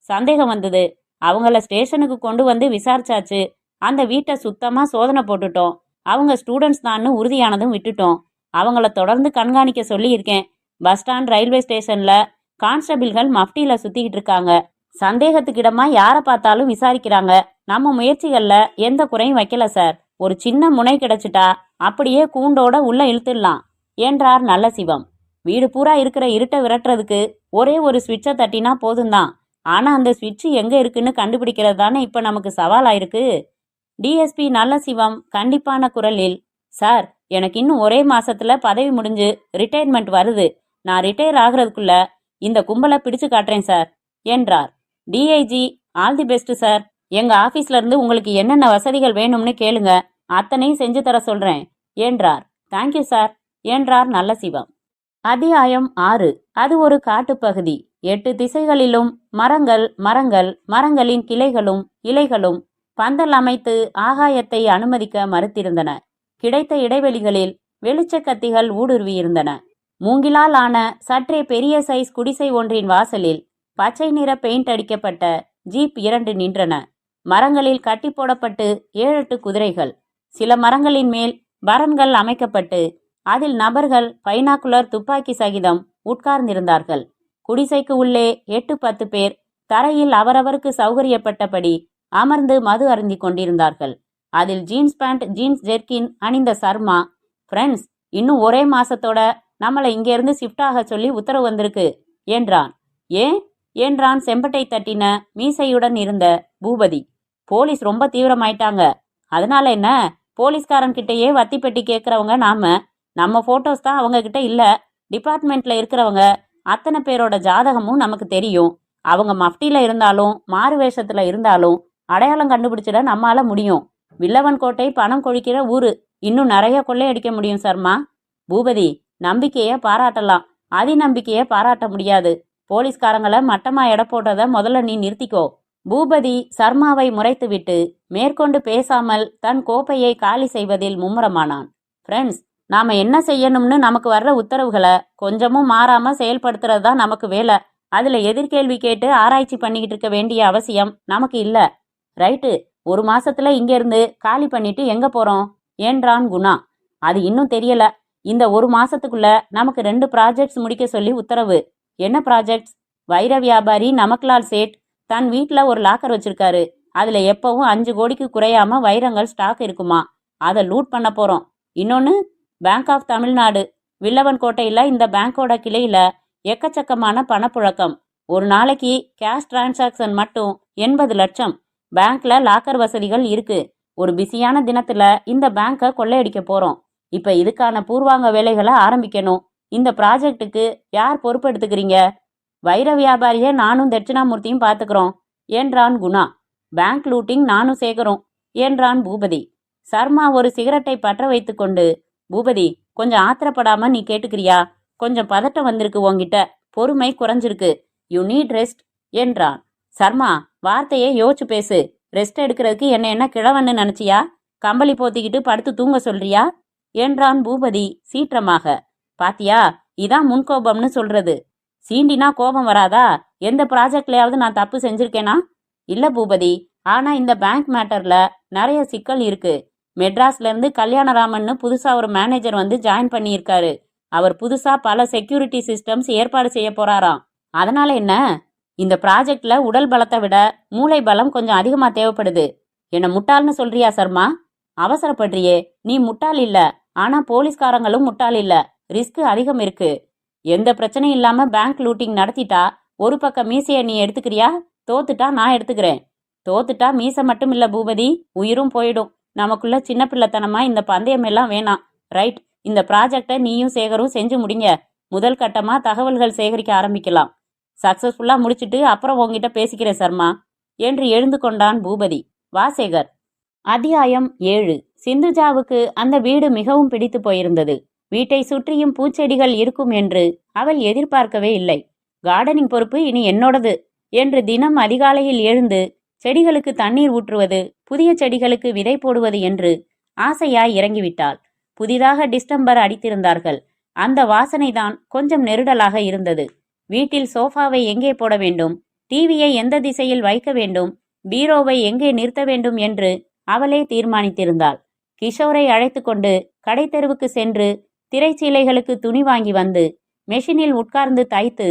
சந்தேகம் வந்தது. அவங்கள ஸ்டேஷனுக்கு கொண்டு வந்து விசாரிச்சாச்சு. அந்த வீட்டை சுத்தமா சோதனை போட்டுட்டோம். அவங்க ஸ்டூடெண்ட்ஸ் தான்னு உறுதியானதும் விட்டுட்டோம். அவங்கள தொடர்ந்து கண்காணிக்க சொல்லியிருக்கேன். பஸ் ஸ்டாண்ட், ரயில்வே ஸ்டேஷன்ல கான்ஸ்டபிள்கள் மஃப்டியில சுத்திக்கிட்டு இருக்காங்க. சந்தேகத்துக்கிடமா யாரை பார்த்தாலும் விசாரிக்கிறாங்க. நம்ம முயற்சிகள்ல எந்த குறையும் வைக்கல சார். ஒரு சின்ன முனை கிடைச்சிட்டா அப்படியே கூண்டோட உள்ள இழுத்துடலாம் என்றார் நல்லசிவம். வீடு பூரா இருக்கிற இருட்டை விரட்டுறதுக்கு ஒரே ஒரு ஸ்விட்சை தட்டினா போதும்தான். ஆனா அந்த ஸ்விட்ச் எங்க இருக்குன்னு கண்டுபிடிக்கிறது தானே இப்ப நமக்கு சவாலாயிருக்கு. டிஎஸ்பி நல்லசிவம் கண்டிப்பான குரலில், சார், எனக்கு இன்னும் ஒரே மாசத்துல பதவி முடிஞ்சு ரிட்டையர்மெண்ட் வருது. நான் ரிட்டையர் ஆகுறதுக்குள்ள இந்த கும்பலை பிடிச்சு காட்டுறேன் சார் என்றார். DIG, all the best sir. எங்க ஆபீஸ்ல இருந்து உங்களுக்கு என்னென்ன வசதிகள் வேணும்னு கேளுங்க, அத்தனையும் செஞ்சு தர சொல்றேன் என்றார். தேங்க்யூ சார் என்றார் நல்லசிவம். அத்தியாயம் 6. அது ஒரு காட்டுப்பகுதி. 8 திசைகளிலும் மரங்கள் மரங்கள், மரங்களின் கிளைகளும் இலைகளும் பந்தல் அமைத்து ஆகாயத்தை அனுமதிக்க மறுத்திருந்தன. கிடைத்த இடைவெளிகளில் வெளிச்சக்கத்திகள் ஊடுருவியிருந்தன. மூங்கிலால் ஆன சற்றே பெரிய சைஸ் குடிசை ஒன்றின் வாசலில் பச்சை நிற பெயிண்ட் அடிக்கப்பட்ட ஜீப் 2 நின்றன. மரங்களில் கட்டி போடப்பட்டு 7-8 குதிரைகள். சில மரங்களின் மேல் பரன்கள் அமைக்கப்பட்டு அதில் நபர்கள் பைனாக்குலர் துப்பாக்கி சகிதம் உட்கார்ந்திருந்தார்கள். குடிசைக்கு உள்ளே 8-10 பேர் தரையில் அவரவருக்கு சௌகரியப்பட்டபடி அமர்ந்து மது அருந்தி கொண்டிருந்தார்கள். அதில் ஜீன்ஸ் பேண்ட் ஜீன்ஸ் ஜெர்கின் அணிந்த சர்மா. ஃப்ரெண்ட்ஸ், இன்னும் ஒரே மாசத்தோட நம்மளை இங்கேருந்து ஷிஃப்ட் ஆக சொல்லி உத்தரவு வந்திருக்கு என்றான். ஏன் என்றான் செம்பட்டை தட்டின மீசையுடன் இருந்த பூபதி. போலீஸ் ரொம்ப தீவிரமாயிட்டாங்க. அதனால என்ன? போலீஸ்காரன்கிட்டயே வத்தி பெட்டி கேட்குறவங்க நம்ம ஃபோட்டோஸ் தான் அவங்க கிட்ட இல்லை. டிபார்ட்மெண்ட்ல இருக்கிறவங்க அத்தனை பேரோட ஜாதகமும் நமக்கு தெரியும். அவங்க மஃப்டியில் இருந்தாலும் மாறு வேஷத்தில் இருந்தாலும் அடையாளம் கண்டுபிடிச்சிட நம்மால முடியும். வில்லவன் கோட்டை பணம் கொழிக்கிற ஊரு. இன்னும் நிறைய கொள்ளையடிக்க முடியும் சர்மா. பூபதி, நம்பிக்கையை பாராட்டலாம், அதிநம்பிக்கையை பாராட்ட முடியாது. போலீஸ்காரங்களை மட்டமா எடை போட்டதை முதல்ல நீ நிறுத்திக்கோ. பூபதி சர்மாவை முறைத்துவிட்டு மேற்கொண்டு பேசாமல் தன் கோப்பையை காலி செய்வதில் மும்முரமானான். ஃப்ரெண்ட்ஸ், நாம என்ன செய்யணும்னு நமக்கு வர்ற உத்தரவுகளை கொஞ்சமும் மாறாம செயல்படுத்துறது தான் நமக்கு வேலை. அதுல எதிர்கேள்வி கேட்டு ஆராய்ச்சி பண்ணிக்கிட்டு இருக்க வேண்டிய அவசியம் நமக்கு இல்ல. ரைட்டு, ஒரு மாசத்துல இங்கிருந்து காலி பண்ணிட்டு எங்க போறோம் என்றான் குணா. அது இன்னும் தெரியல. இந்த ஒரு மாசத்துக்குள்ள நமக்கு 2 ப்ராஜெக்ட்ஸ் முடிக்க சொல்லி உத்தரவு. என்ன ப்ராஜெக்ட்ஸ்? வைர வியாபாரி நமக்லால் சேட் தன் வீட்டில் ஒரு லாக்கர் வச்சிருக்காரு. அதுல எப்பவும் 5 கோடிக்கு குறையாம வைரங்கள் ஸ்டாக் இருக்குமா. அதை லூட் பண்ண போறோம். இன்னொன்னு, பேங்க் ஆஃப் தமிழ்நாடு வில்லவன் கோட்டையில இந்த பேங்கோட கிளையில எக்கச்சக்கமான பணப்புழக்கம். ஒரு நாளைக்கு கேஷ் டிரான்சாக்சன் மட்டும் 80 லட்சம். பேங்க்ல லாக்கர் வசதிகள் இருக்கு. ஒரு பிஸியான தினத்துல இந்த பேங்கை கொள்ளையடிக்க போறோம். இப்ப இதுக்கான பூர்வாங்க வேலைகளை ஆரம்பிக்கணும். இந்த ப்ராஜெக்டுக்கு யார் பொறுப்பு எடுத்துக்கிறீங்க? வைர வியாபாரியை நானும் தட்சிணாமூர்த்தியும் பார்த்துக்கிறோம் என்றான் குணா. பேங்க் லூட்டிங் நானும் சேகரும் என்றான் பூபதி. சர்மா ஒரு சிகரெட்டை பற்ற வைத்து கொண்டு, பூபதி, கொஞ்சம் ஆத்திரப்படாம நீ கேட்டுக்கிறியா? கொஞ்சம் பதட்டம் வந்திருக்கு உன்கிட்ட, பொறுமை குறைஞ்சிருக்கு. யூ நீட் ரெஸ்ட் என்றான். சர்மா, வார்த்தையை யோசிச்சு பேசு. ரெஸ்ட் எடுக்கிறதுக்கு என்ன கிழவன்னு நினைச்சியா? கம்பளி போத்திக்கிட்டு படுத்து தூங்க சொல்றியா என்றான் பூபதி சீற்றமாக. பாத்தியா, இதான் முன்கோபம்னு சொல்றது. சீண்டினா கோபம் வராதா? எந்த ப்ராஜெக்ட்லயாவது நான் தப்பு செஞ்சிருக்கேனா? இல்ல பூபதி, ஆனா இந்த பேங்க் மேட்டர்ல நிறைய சிக்கல் இருக்கு. மெட்ராஸ்ல இருந்து கல்யாணராமன்னு புதுசா ஒரு மேனேஜர் வந்து ஜாயின் பண்ணியிருக்காரு. அவர் புதுசா பல செக்யூரிட்டி சிஸ்டம்ஸ் ஏற்பாடு செய்ய போறாராம். அதனால என்ன? இந்த ப்ராஜெக்ட்ல உடல் பலத்தை விட மூளை பலம் கொஞ்சம் அதிகமா தேவைப்படுது. என்ன முட்டாள்னு சொல்றியா சர்மா? அவசரப்படுறியே. நீ முட்டாள் இல்ல, ஆனா போலீஸ்காரங்களும் முட்டாள் இல்ல. ரிஸ்க் அதிகம் இருக்கு. எந்த பிரச்சனையும் இல்லாம பேங்க் லூட்டிங் நடத்திட்டா ஒரு பக்கம் மீசையை நீ எடுத்துக்கிறியா? தோத்துட்டா நான் எடுத்துக்கிறேன். தோத்துட்டா மீசை மட்டும் இல்ல பூபதி, உயிரும் போயிடும். நமக்குள்ள சின்ன பிள்ளைத்தனமா இந்த பந்தயம் எல்லாம் வேணாம். ரைட், இந்த ப்ராஜெக்டை நீயும் சேகரும் செஞ்சு முடிங்க. முதல் கட்டமா தகவல்கள் சேகரிக்க ஆரம்பிக்கலாம். சக்சஸ்ஃபுல்லா முடிச்சிட்டு அப்புறம் உங்ககிட்ட பேசிக்கிறேன் சர்மா என்று எழுந்து கொண்டான் பூபதி. வா சேகர். அத்தியாயம் 7. சிந்துஜாவுக்கு அந்த வீடு மிகவும் பிடித்து போயிருந்தது. வீட்டை சுற்றியும் பூச்செடிகள் இருக்கும் என்று அவள் எதிர்பார்க்கவே இல்லை. கார்டனிங் பொறுப்பு இனி என்னோடது என்று தினம் அதிகாலையில் எழுந்து செடிகளுக்கு தண்ணீர் ஊற்றுவது, புதிய செடிகளுக்கு விதை போடுவது என்று ஆசையாய் இறங்கிவிட்டாள். புதிதாக டிஸ்டம்பர் அடித்திருந்தார்கள். அந்த வாசனைதான் கொஞ்சம் நெருடலாக இருந்தது. வீட்டில் சோஃபாவை எங்கே போட வேண்டும், டிவியை எந்த திசையில் வைக்க வேண்டும், பீரோவை எங்கே நிறுத்த வேண்டும் என்று அவளே தீர்மானித்திருந்தாள். கிஷோரை அழைத்து கொண்டு கடைத்தெருவுக்கு சென்று திரைச்சீலைகளுக்கு துணி வாங்கி வந்து மெஷினில் உட்கார்ந்து தைத்து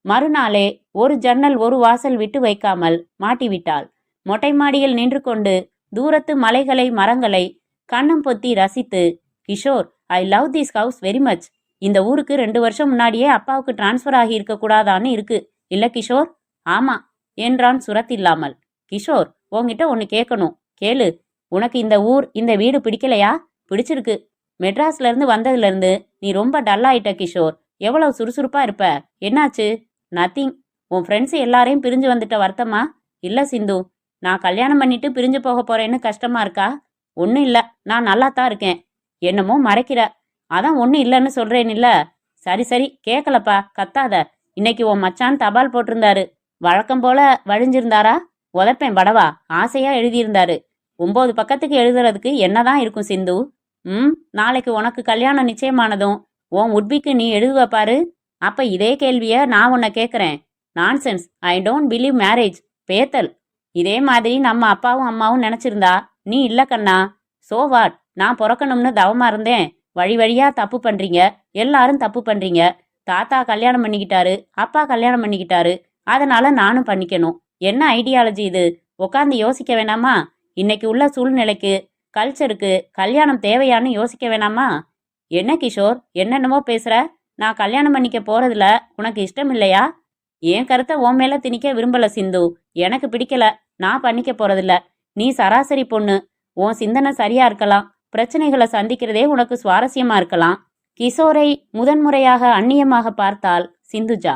மறுநாளே ஒரு ஜன்னல் ஒரு வாசல் விட்டு வைக்காமல் மாட்டிவிட்டாள். மொட்டை மாடியில் நின்று கொண்டு தூரத்து மலைகளை மரங்களை கண்ணம் பொத்தி ரசித்து, Kishore, I love this house very much. இந்த ஊருக்கு 2 வருஷம் முன்னாடியே அப்பாவுக்கு டிரான்ஸ்ஃபர் ஆகி இருக்க கூடாதான்னு இருக்கு இல்ல கிஷோர்? ஆமா என்றான் சுரத்தில்லாமல். கிஷோர், உன்கிட்ட ஒன்னு கேட்கணும், கேளு. உனக்கு இந்த ஊர் இந்த வீடு பிடிக்கலையா? பிடிச்சிருக்கு. மெட்ராஸ்ல இருந்து வந்ததுல இருந்து நீ ரொம்ப டல்லாயிட்ட கிஷோர். எவ்வளவு சுறுசுறுப்பா இருப்ப. என்னாச்சு? நத்திங். உன் ஃப்ரெண்ட்ஸ் எல்லாரையும் பிரிஞ்சு வந்துட்ட வருத்தமா? இல்ல சிந்து, நான் கல்யாணம் பண்ணிட்டு பிரிஞ்சு போக போறேன்னு கஷ்டமா இருக்கா? ஒன்னும் இல்ல, நான் நல்லா தான் இருக்கேன். என்னமோ மறைக்கிற. அதான் ஒன்னும் இல்லைன்னு சொல்றேன் இல்ல. சரி சரி, கேட்கலப்பா, கத்தாத. இன்னைக்கு உன் மச்சான் தபால் போட்டிருந்தாரு. வழக்கம் போல வழிஞ்சிருந்தாரா? உதப்பேன் படவா, ஆசையா எழுதியிருந்தாரு. 9 பக்கத்துக்கு எழுதுறதுக்கு என்னதான் இருக்கும் சிந்து? நாளைக்கு உனக்கு கல்யாணம் நிச்சயமானதும் உன் உட்பிக்கு நீ எழுதுவ பாரு. அப்ப இதே கேள்விய நான் உன்னை கேட்கறேன். Nonsense. I don't believe marriage. பேத்தல். இதே மாதிரி நம்ம அப்பாவும் அம்மாவும் நினைச்சிருந்தா நீ இல்ல கண்ணா. So what? நான் பிறக்கணும்னு தவமா இருந்தேன். வழி வழியா தப்பு பண்றீங்க. எல்லாரும் தப்பு பண்றீங்க. தாத்தா கல்யாணம் பண்ணிக்கிட்டாரு, அப்பா கல்யாணம் பண்ணிக்கிட்டாரு, அதனால நானும் பண்ணிக்கணும். என்ன ஐடியாலஜி இது? உட்காந்து யோசிக்க வேணாமா? இன்னைக்கு உள்ள சூழ்நிலைக்கு கல்ச்சருக்கு கல்யாணம் தேவையான்னு யோசிக்க வேணாமா? என்ன கிஷோர், என்னென்னமோ பேசுற? நான் கல்யாணம் பண்ணிக்க போறதுல உனக்கு இஷ்டம் இல்லையா? என் கருத்தை உன் மேல திணிக்க விரும்பல சிந்து. எனக்கு பிடிக்கல. நான் பண்ணிக்க போறதில்ல. நீ சராசரி பொண்ணு. உன் சிந்தனை சரியா இருக்கலாம். பிரச்சனைகளை சந்திக்கிறதே உனக்கு சுவாரஸ்யமா இருக்கலாம். கிஷோரை முதன்முறையாக அந்நியமாக பார்த்தாள் சிந்துஜா.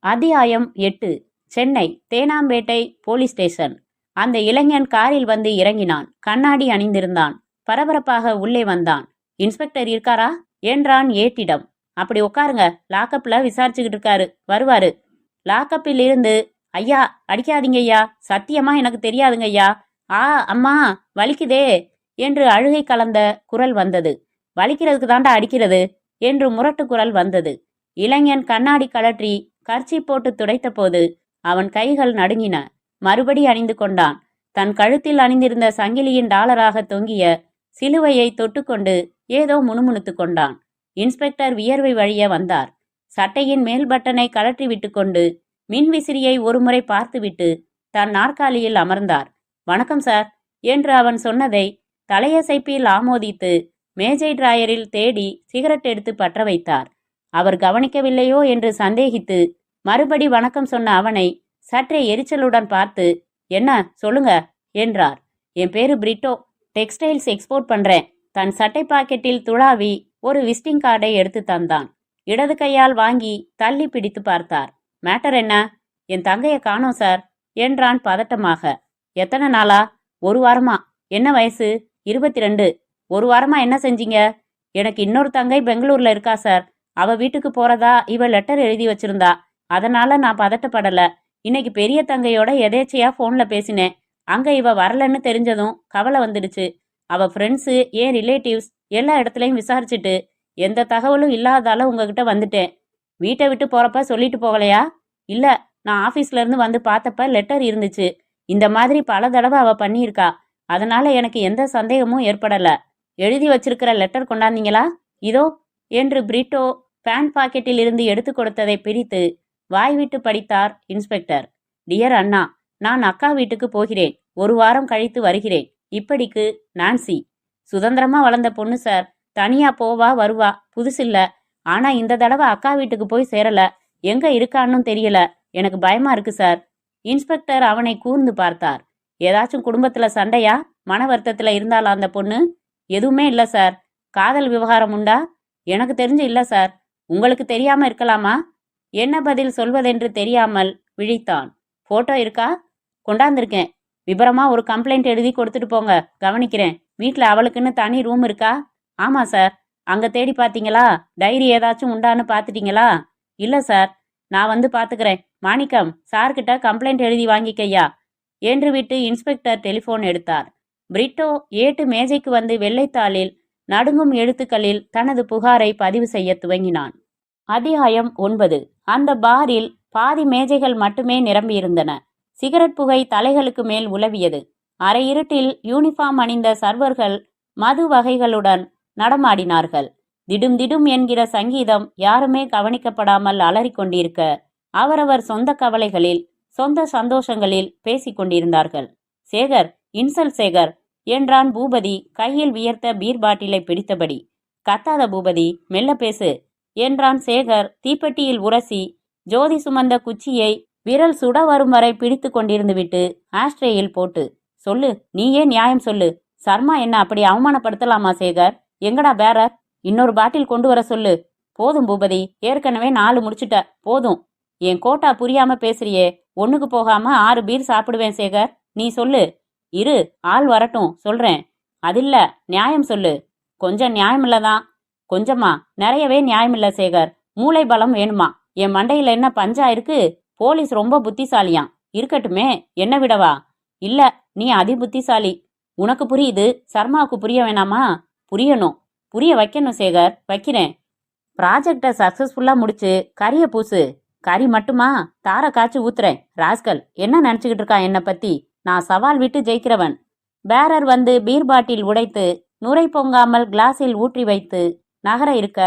அத்தியாயம் 8. Chennai Teynampet police station. அந்த இளைஞன் காரில் வந்து இறங்கினான். கண்ணாடி அணிந்திருந்தான். பரபரப்பாக உள்ளே வந்தான். இன்ஸ்பெக்டர் இருக்காரா என்றான் ஏட்டிடம். அப்படி உட்காருங்க, லாக்கப்ல விசாரிச்சுக்கிட்டு இருக்காரு, வருவாரு. லாக்கப்பில் இருந்து, ஐயா அடிக்காதீங்க ஐயா, சத்தியமா எனக்கு தெரியாதுங்க ஐயா. ஆ அம்மா வலிக்குதே என்று அழுகை கலந்த குரல் வந்தது. வலிக்கிறதுக்கு தாண்டா அடிக்கிறது என்று முரட்டு குரல் வந்தது. இளைஞன் கண்ணாடி கழற்றி கர்ச்சி போட்டு துடைத்த போது அவன் கைகள் நடுங்கின. மறுபடி அணிந்து கொண்டான். தன் கழுத்தில் அணிந்திருந்த சங்கிலியின் டாலராக தொங்கிய சிலுவையை தொட்டுக்கொண்டு ஏதோ முணுமுணுத்து கொண்டான். இன்ஸ்பெக்டர் வியர்வை வழிய வந்தார். சட்டையின் மேல் பட்டனை கழற்றி விட்டு கொண்டு மின்விசிறியை ஒருமுறை பார்த்துவிட்டு தன் நாற்காலியில் அமர்ந்தார். வணக்கம் சார் என்று அவன் சொன்னதை தலையசைப்பில் ஆமோதித்து மேஜை டிராயரில் தேடி சிகரெட் எடுத்து பற்ற வைத்தார். அவர் கவனிக்கவில்லையோ என்று சந்தேகித்து மறுபடி வணக்கம் சொன்ன அவனை சற்றே எரிச்சலுடன் பார்த்து, என்ன சொல்லுங்க என்றார். என் பேரு பிரிட்டோ, டெக்ஸ்டைல்ஸ் எக்ஸ்போர்ட் பண்றேன். தன் சட்டை பாக்கெட்டில் துளாவி ஒரு விசிட்டிங் கார்டை எடுத்து தந்தான். இடது கையால் வாங்கி தள்ளி பிடித்து பார்த்தார். மேட்டர் என்ன? என் தங்கைய காணோம் சார் என்றான் பதட்டமாக. எத்தனை நாளா? ஒரு வாரமா. என்ன வயசு? 22. ஒரு வாரமா என்ன செஞ்சீங்க? எனக்கு இன்னொரு தங்கை பெங்களூர்ல இருக்கா சார். அவ வீட்டுக்கு போறதா இவ லெட்டர் எழுதி வச்சிருந்தா. அதனால நான் பதட்டப்படல. இன்னைக்கு பெரிய தங்கையோட எதேச்சையா போன்ல பேசினேன். அங்க இவ வரலன்னு தெரிஞ்சதும் கவலை வந்துடுச்சு. அவ ஃப்ரெண்ட்ஸு, ஏன் ரிலேட்டிவ்ஸ் எல்லா இடத்துலையும் விசாரிச்சுட்டு எந்த தகவலும் இல்லாதால உங்ககிட்ட வந்துட்டேன். வீட்டை விட்டு போறப்ப சொல்லிட்டு போகலையா? இல்ல, நான் ஆபீஸ்ல இருந்து வந்து பார்த்தப்ப லெட்டர் இருந்துச்சு. இந்த மாதிரி பல தடவை அவ பண்ணியிருக்கா. அதனால எனக்கு எந்த சந்தேகமும் ஏற்படல. எழுதி வச்சிருக்கிற லெட்டர் கொண்டாந்தீங்களா? இதோ என்று பிரிட்டோ பேண்ட் பாக்கெட்டில் இருந்து எடுத்து கொடுத்ததை பிரித்து வாய்விட்டு படித்தார் இன்ஸ்பெக்டர். டியர் அண்ணா, நான் அக்கா வீட்டுக்கு போகிறேன். ஒரு வாரம் கழித்து வருகிறேன். இப்படிக்கு நான்சி. சுதந்திரமா வளர்ந்த பொண்ணு சார். தனியா போவா வருவா, புதுசில்ல. ஆனா இந்த தடவை அக்கா வீட்டுக்கு போய் சேரல. எங்க இருக்கான்னு தெரியல. எனக்கு பயமா இருக்கு சார். இன்ஸ்பெக்டர் அவனை கூர்ந்து பார்த்தார். ஏதாச்சும் குடும்பத்துல சண்டையா? மன வருத்தத்துல இருந்தாளா அந்த பொண்ணு? எதுவுமே இல்ல சார். காதல் விவகாரம் உண்டா? எனக்கு தெரிஞ்சு இல்ல சார். உங்களுக்கு தெரியாம இருக்கலாமா? என்ன பதில் சொல்வதென்று தெரியாமல் விழித்தான். போட்டோ இருக்கா? கொண்டாந்திருக்கேன். விபரமா ஒரு கம்ப்ளைண்ட் எழுதி கொடுத்துட்டு போங்க, கவனிக்கிறேன். வீட்ல அவளுக்குன்னு தனி ரூம் இருக்கா? ஆமா சார். அங்க தேடி பார்த்தீங்களா? டைரி ஏதாச்சும் உண்டான்னு பார்த்துட்டீங்களா? இல்ல சார். நான் வந்து பார்த்துக்கிறேன். மாணிக்கம், சார்கிட்ட கம்ப்ளைண்ட் எழுதி வாங்கிக்கையா என்று விட்டு இன்ஸ்பெக்டர் டெலிஃபோன் எடுத்தார். பிரிட்டோ ஏட்டு மேஜைக்கு வந்து வெள்ளைத்தாளில் நடுங்கும் எழுத்துக்களில் தனது புகாரை பதிவு செய்ய துவங்கினான். அத்தியாயம் 9. அந்த பாரில் பாதி மேஜைகள் மட்டுமே நிரம்பியிருந்தன. சிகரெட் புகை தலைகளுக்கு மேல் உலவியது. அரை இருட்டில் யூனிஃபார்ம் அணிந்த சர்வர்கள் மது வகைகளுடன் நடமாடினார்கள். திடும் திடும் என்கிற சங்கீதம் யாருமே கவனிக்கப்படாமல் அலறிக்கொண்டிருக்க அவரவர் சொந்த கவலைகளில் சொந்த சந்தோஷங்களில் பேசிக் கொண்டிருந்தார்கள். சேகர், இன்சல் சேகர் என்றான் பூபதி கையில் வியர்த்த பீர் பாட்டிலை பிடித்தபடி. கத்தாத பூபதி, மெல்ல பேசு என்றான் சேகர் தீப்பெட்டியில் உரசி ஜோதி சுமந்த குச்சியை விரல் சுட வரும் வரை பிடித்து கொண்டிருந்து விட்டு ஆஸ்ட்ரேயில் போட்டு. சொல்லு, நீயே நியாயம் சொல்லு. சர்மா என்ன அப்படி அவமானப்படுத்தலாமா சேகர்? எங்கடா பேரர்? இன்னொரு பாட்டில் கொண்டு வர சொல்லு. போதும் பூபதி, ஏற்கனவே 4 முடிச்சுட்ட. போதும். என் கோட்டா புரியாம பேசுறியே. ஒண்ணுக்கு போகாம 6 பீர் சாப்பிடுவேன் சேகர். நீ சொல்லு. இரு, ஆள் வரட்டும், சொல்றேன். அதில்ல, நியாயம் சொல்லு. கொஞ்சம் நியாயமில்லதான். கொஞ்சமா? நிறையவே நியாயமில்ல சேகர். மூளை பலம் வேணுமா? என் மண்டையில என்ன பஞ்சா இருக்கு? போலீஸ் ரொம்ப புத்திசாலியாம். இருக்கட்டுமே, என்ன விடவா? இல்ல, நீ அதி புத்திசாலி. உனக்கு புரியுது, சர்மாவுக்கு புரிய வேணாமா? புரியணும். புரிய வைக்கணும் சேகர், வைக்கிறேன். ப்ராஜெக்டை சக்சஸ்ஃபுல்லா முடிச்சு கரிய பூசு. கறி மட்டுமா? தார காய்ச்சி ஊத்துறேன். ராஸ்கல் என்ன நினைச்சுக்கிட்டு இருக்கான் என்னை பத்தி? நான் சவால் விட்டு ஜெயிக்கிறவன். பேரர் வந்து பீர் பாட்டில் உடைத்து நுரை பொங்காமல் கிளாஸில் ஊற்றி வைத்து நகர இருக்க,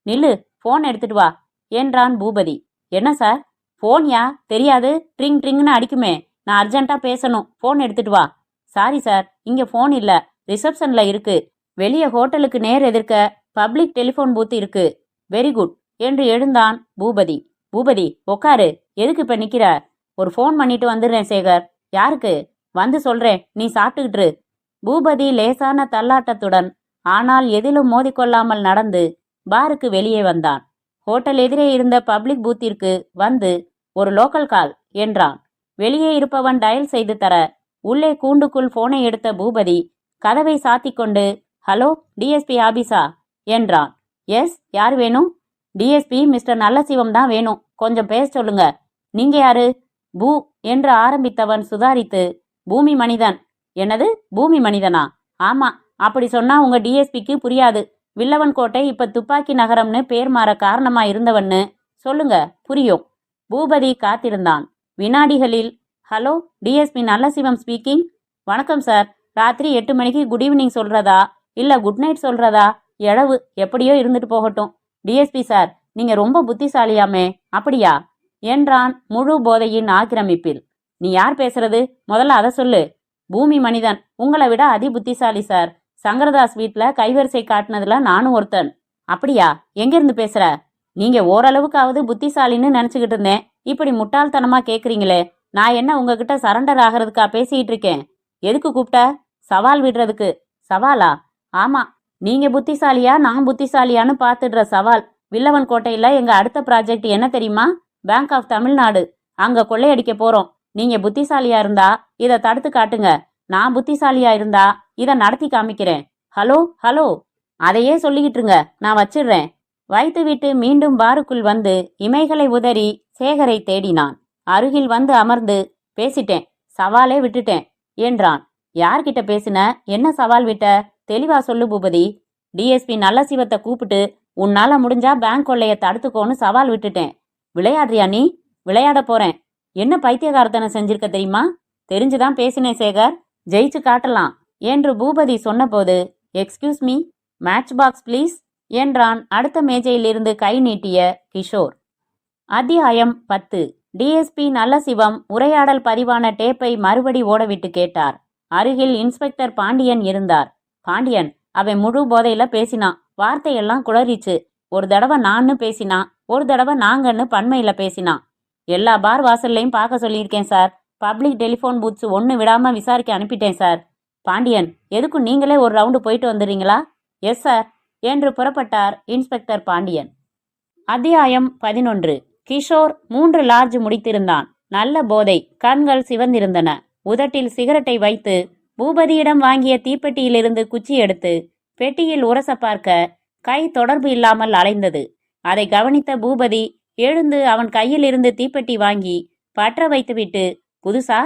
நில்லு, போன் எடுத்துட்டு வா என்றான் பூபதி. என்ன சார்? போன் யா? தெரியாது? ட்ரிங் ட்ரிங்னு அடிக்குமே. நான் அர்ஜென்ட்டா பேசணும். போன் எடுத்துட்டு வா. சாரி சார், இங்க போன் இல்ல. ரிசப்ஷன்ல இருக்கு. வெளியே ஹோட்டலுக்கு நேர் எதிர்க்க பப்ளிக் டெலிஃபோன் பூத் இருக்கு. வெரி குட் என்று எழுந்தான் பூபதி. பூபதி உக்காரு. எதுக்கு இப்ப நிக்கிற? ஒரு ஃபோன் பண்ணிட்டு வந்துடுறேன் சேகர். யாருக்கு? வந்து சொல்றேன், நீ சாப்பிட்டுக்கிட்டு. பூபதி லேசான தள்ளாட்டத்துடன் ஆனால் எதிலும் மோதிக்கொள்ளாமல் நடந்து பாருக்கு வெளியே வந்தான். ஹோட்டல் எதிரே இருந்த பப்ளிக் பூத்திற்கு வந்து ஒரு லோக்கல் கால் என்றான். வெளியே இருப்பவன் டயல் செய்து தர உள்ளே கூண்டுக்குள் போனை எடுத்த பூபதி கதவை சாத்திக்கொண்டு ஹலோ டிஎஸ்பி ஆபீஸா என்றான். எஸ், யார் வேணும்? டிஎஸ்பி மிஸ்டர் நல்லசிவம் தான் வேணும், கொஞ்சம் பேச சொல்லுங்க. நீங்க யாரு? பூ என்று ஆரம்பித்தவன் சுதாரித்து பூமி மனிதன். என்னது பூமி மனிதனா? ஆமா, அப்படி சொன்னா உங்க டிஎஸ்பிக்கு புரியாது. வில்லவன் கோட்டை இப்ப துப்பாக்கி நகரம்னு பேர் மாற காரணமா இருந்தவன்னு சொல்லுங்க, புரியும். பூபதி காத்திருந்தான். வினாடிகளில் ஹலோ டிஎஸ்பி நல்லசிவம் ஸ்பீக்கிங். வணக்கம் சார். ராத்திரி 8 மணிக்கு குட் ஈவினிங் சொல்றதா இல்ல குட் நைட் சொல்றதா? எழவு எப்படியோ இருந்துட்டு போகட்டும். டிஎஸ்பி சார், நீங்க ரொம்ப புத்திசாலியாமே, அப்படியா என்றான் முழு போதையின் ஆக்கிரமிப்பில். நீ யார் பேசுறது? முதல்ல அதை சொல்லு. பூமி மனிதன் உங்களை விட அதி புத்திசாலி சார். சங்கரதாஸ் வீட்ல கைவரிசை காட்டினதுல நானும் ஒருத்தன். அப்படியா? எங்கிருந்து பேசுற? நீங்க ஓரளவுக்காவது புத்திசாலின்னு நினைச்சுக்கிட்டு இருந்தேன். இப்படி முட்டாள்தனமா கேக்குறீங்களே. நான் என்ன உங்ககிட்ட சரண்டர் ஆகிறதுக்கா பேசிக்கிட்டு இருக்கேன்? எதுக்கு கூப்பிட்ட? சவால் விடுறதுக்கு. சவாலா? ஆமா, நீங்க புத்திசாலியா நான் புத்திசாலியான்னு பார்த்துடுற சவால். வில்லவன் கோட்டையில எங்க அடுத்த ப்ராஜெக்ட் என்ன தெரியுமா? Bank of Tamil Nadu. அங்க கொள்ளையடிக்க போறோம். நீங்க புத்திசாலியா இருந்தா இதை தடுத்து காட்டுங்க. நான் புத்திசாலியா இருந்தா இதை நடத்தி காமிக்கிறேன். ஹலோ ஹலோ, அதையே சொல்லிக்கிட்டுருங்க, நான் வச்சிடுறேன். வைத்துவிட்டு மீண்டும் பாருக்குள் வந்து இமைகளை உதறி சேகரை தேடினான். அருகில் வந்து அமர்ந்து பேசிட்டேன், சவாலே விட்டுட்டேன் என்றான். யார்கிட்ட பேசின? என்ன சவால் விட்ட? தெளிவா சொல்லு பூபதி. டிஎஸ்பி நல்லசிவத்தை கூப்பிட்டு உன்னால முடிஞ்சா பேங்க் கொள்ளைய தடுத்துக்கோன்னு சவால் விட்டுட்டேன். விளையாடுறியா நீ? விளையாட போறேன். என்ன பைத்தியகாரத்தனை செஞ்சிருக்க தெரியுமா? தெரிஞ்சுதான் பேசினேன் சேகர், ஜெயிச்சு காட்டலாம் என்று பூபதி சொன்னபோது excuse me, match box please என்றான் அடுத்த மேஜையிலிருந்து கை நீட்டிய கிஷோர். அத்தியாயம் 10. டிஎஸ்பி நல்லசிவம் உரையாடல் பதிவான டேப்பை மறுபடி ஓடவிட்டு கேட்டார். அருகில் இன்ஸ்பெக்டர் பாண்டியன் இருந்தார். பாண்டியன், அவன் முழு போதையில பேசினான். வார்த்தையெல்லாம் குளறிச்சு. ஒரு தடவை நான்னு பேசினான், ஒரு தடவை நாங்கன்னு பன்மையில பேசினான். எல்லா பார் வாசல்லையும் பார்க்க சொல்லியிருக்கேன் சார். பப்ளிக் டெலிஃபோன் பூத்ஸ் ஒன்று விடாம விசாரிக்க அனுப்பிட்டேன் சார். பாண்டியன், எதுக்கும் நீங்களே ஒரு ரவுண்டு போயிட்டு வந்துடுறீங்களா? எஸ் சார் என்று புறப்பட்டார் இன்ஸ்பெக்டர் பாண்டியன். அத்தியாயம் 11. கிஷோர் 3 லார்ஜ் முடித்திருந்தான். நல்ல போதை, கண்கள் சிவந்திருந்தன. உதட்டில் சிகரெட்டை வைத்து பூபதியிடம் வாங்கிய தீப்பெட்டியிலிருந்து குச்சி எடுத்து பெட்டியில் உரச பார்க்க கை தொடர்பு இல்லாமல் அலைந்தது. அதை கவனித்த பூபதி எழுந்து அவன் கையில் இருந்து தீப்பெட்டி வாங்கி பற்ற வைத்துவிட்டு புதுசா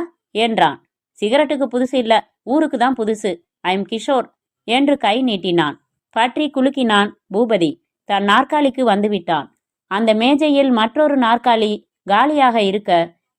என்றான். சிகரெட்டுக்கு புதுசு இல்ல, ஊருக்கு தான் புதுசு. ஐம் கிஷோர் என்று கை நீட்டினான். பற்றி குலுக்கினான் பூபதி. தன் நாற்காலிக்கு வந்துவிட்டான். அந்த மேஜையில் மற்றொரு நாற்காலி காலியாக இருக்க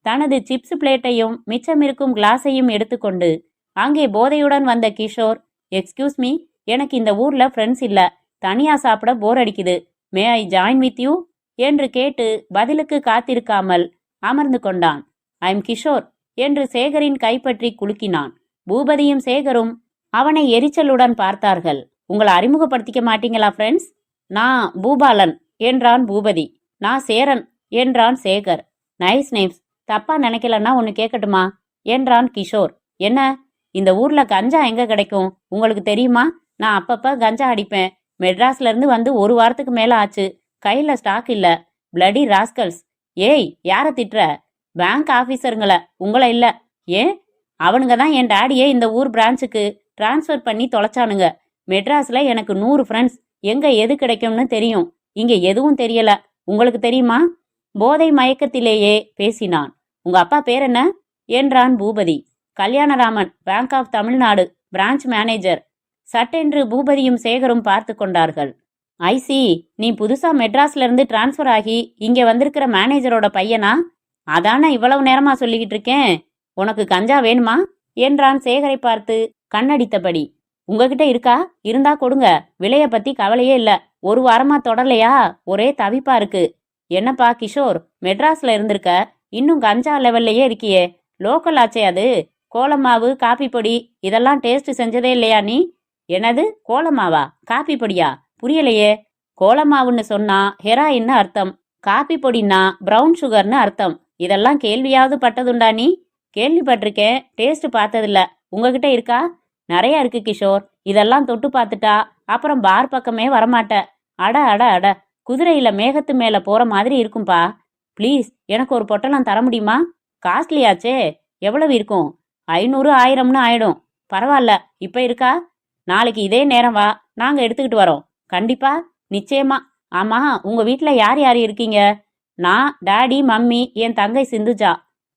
தனது சிப்ஸ் பிளேட்டையும் மிச்சமிருக்கும் கிளாஸையும் எடுத்துக்கொண்டு அங்கே போதையுடன் வந்த கிஷோர், எக்ஸ்கியூஸ் மீ, எனக்கு இந்த ஊர்ல ஃப்ரெண்ட்ஸ் இல்ல, தனியா சாப்பிட போர் அடிக்குது, மே ஐ ஜாயின் வித் யூ என்று கேட்டு பதிலுக்கு காத்திருக்காமல் அமர்ந்து கொண்டான். ஐம் கிஷோர் என்று சேகரின் கைப்பற்றி குலுக்கினான். பூபதியும் சேகரும் அவனை எரிச்சலுடன் பார்த்தார்கள். உங்களை அறிமுகப்படுத்திக்க மாட்டீங்களா ஃப்ரெண்ட்ஸ்? நான் பூபாலன் என்றான் பூபதி. நான் சேரன் என்றான் சேகர். Nice names. தப்பா நினைக்கலன்னா ஒன்று கேட்கட்டுமா என்றான் கிஷோர். என்ன? இந்த ஊர்ல கஞ்சா எங்க கிடைக்கும் உங்களுக்கு தெரியுமா? நான் அப்பப்ப கஞ்சா அடிப்பேன். மெட்ராஸ்ல இருந்து வந்து 1 வாரத்துக்கு மேல ஆச்சு. கையில ஸ்டாக் இல்ல. Bloody rascals. ஏய், யார திட்டுற? பேங்க் ஆபீசருங்கள, உங்களை இல்ல. ஏன்? அவனுங்க தான் என் டாடியே இந்த ஊர் பிரான்ச்சுக்கு டிரான்ஸ்ஃபர் பண்ணி தொலைச்சானுங்க. மெட்ராஸ்ல எனக்கு 100 ஃப்ரெண்ட்ஸ். எங்க எது கிடைக்கும்னு தெரியும், இங்க எதுவும் தெரியல. உங்களுக்கு தெரியுமா? போதை மயக்கத்திலேயே பேசினான். உங்க அப்பா பேர் என்ன என்றான் Boopathi. Kalyanaraman, bank of Tamil Nadu branch manager. சட்டென்று பூபதியும் சேகரும் பார்த்து கொண்டார்கள். ஐசி, நீ புதுசா மெட்ராஸ்ல இருந்து டிரான்ஸ்ஃபர் ஆகி இங்க வந்திருக்கிற மேனேஜரோட பையனா? அதானே இவ்வளவு நேரமா சொல்லிக்கிட்டு இருக்கேன். உனக்கு கஞ்சா வேணுமா என்றான் சேகரை பார்த்து கண்ணடித்தபடி. உங்ககிட்ட இருக்கா? இருந்தா கொடுங்க. விலைய பத்தி கவலையே இல்ல. 1 வாரமா தொடரலையா? ஒரே தவிப்பா இருக்கு. என்னப்பா கிஷோர், மெட்ராஸ்ல இருந்திருக்க, இன்னும் கஞ்சா லெவல்லையே இருக்கியே. லோக்கல் ஆச்சே அது. கோலமாவு, காப்பி பொடி இதெல்லாம் டேஸ்ட் செஞ்சதே இல்லையா நீ? என்னது கோலமாவா? காப்பி பொடியா? புரியலையே. கோலமாவுன்னு சொன்னா ஹெராயின்னு அர்த்தம், காப்பி பொடின்னா பிரவுன் சுகர்னு அர்த்தம். இதெல்லாம் கேள்வியாவது பட்டதுண்டா நீ? கேள்விப்பட்டிருக்கேன், டேஸ்ட் பார்த்ததில்ல. உங்ககிட்ட இருக்கா? நிறைய இருக்கு கிஷோர். இதெல்லாம் தொட்டு பார்த்துட்டா அப்புறம் பார் பக்கமே வரமாட்ட. அட அட அட, குதிரையில மேகத்து மேல போற மாதிரி இருக்கும்பா. ப்ளீஸ் எனக்கு ஒரு பொட்டலம் தர முடியுமா? காஸ்ட்லியாச்சே. எவ்வளவு இருக்கும்? 500 1000ன்னு ஆயிடும். பரவாயில்ல, இப்ப இருக்கா? நாளைக்கு இதே நேரம் வா, நாங்க எடுத்துக்கிட்டு வரோம். கண்டிப்பா? நிச்சயமா. ஆமா, உங்க வீட்ல யார் யார் இருக்கீங்க? நான், டாடி, மம்மி, என் தங்கை சிந்துஜா.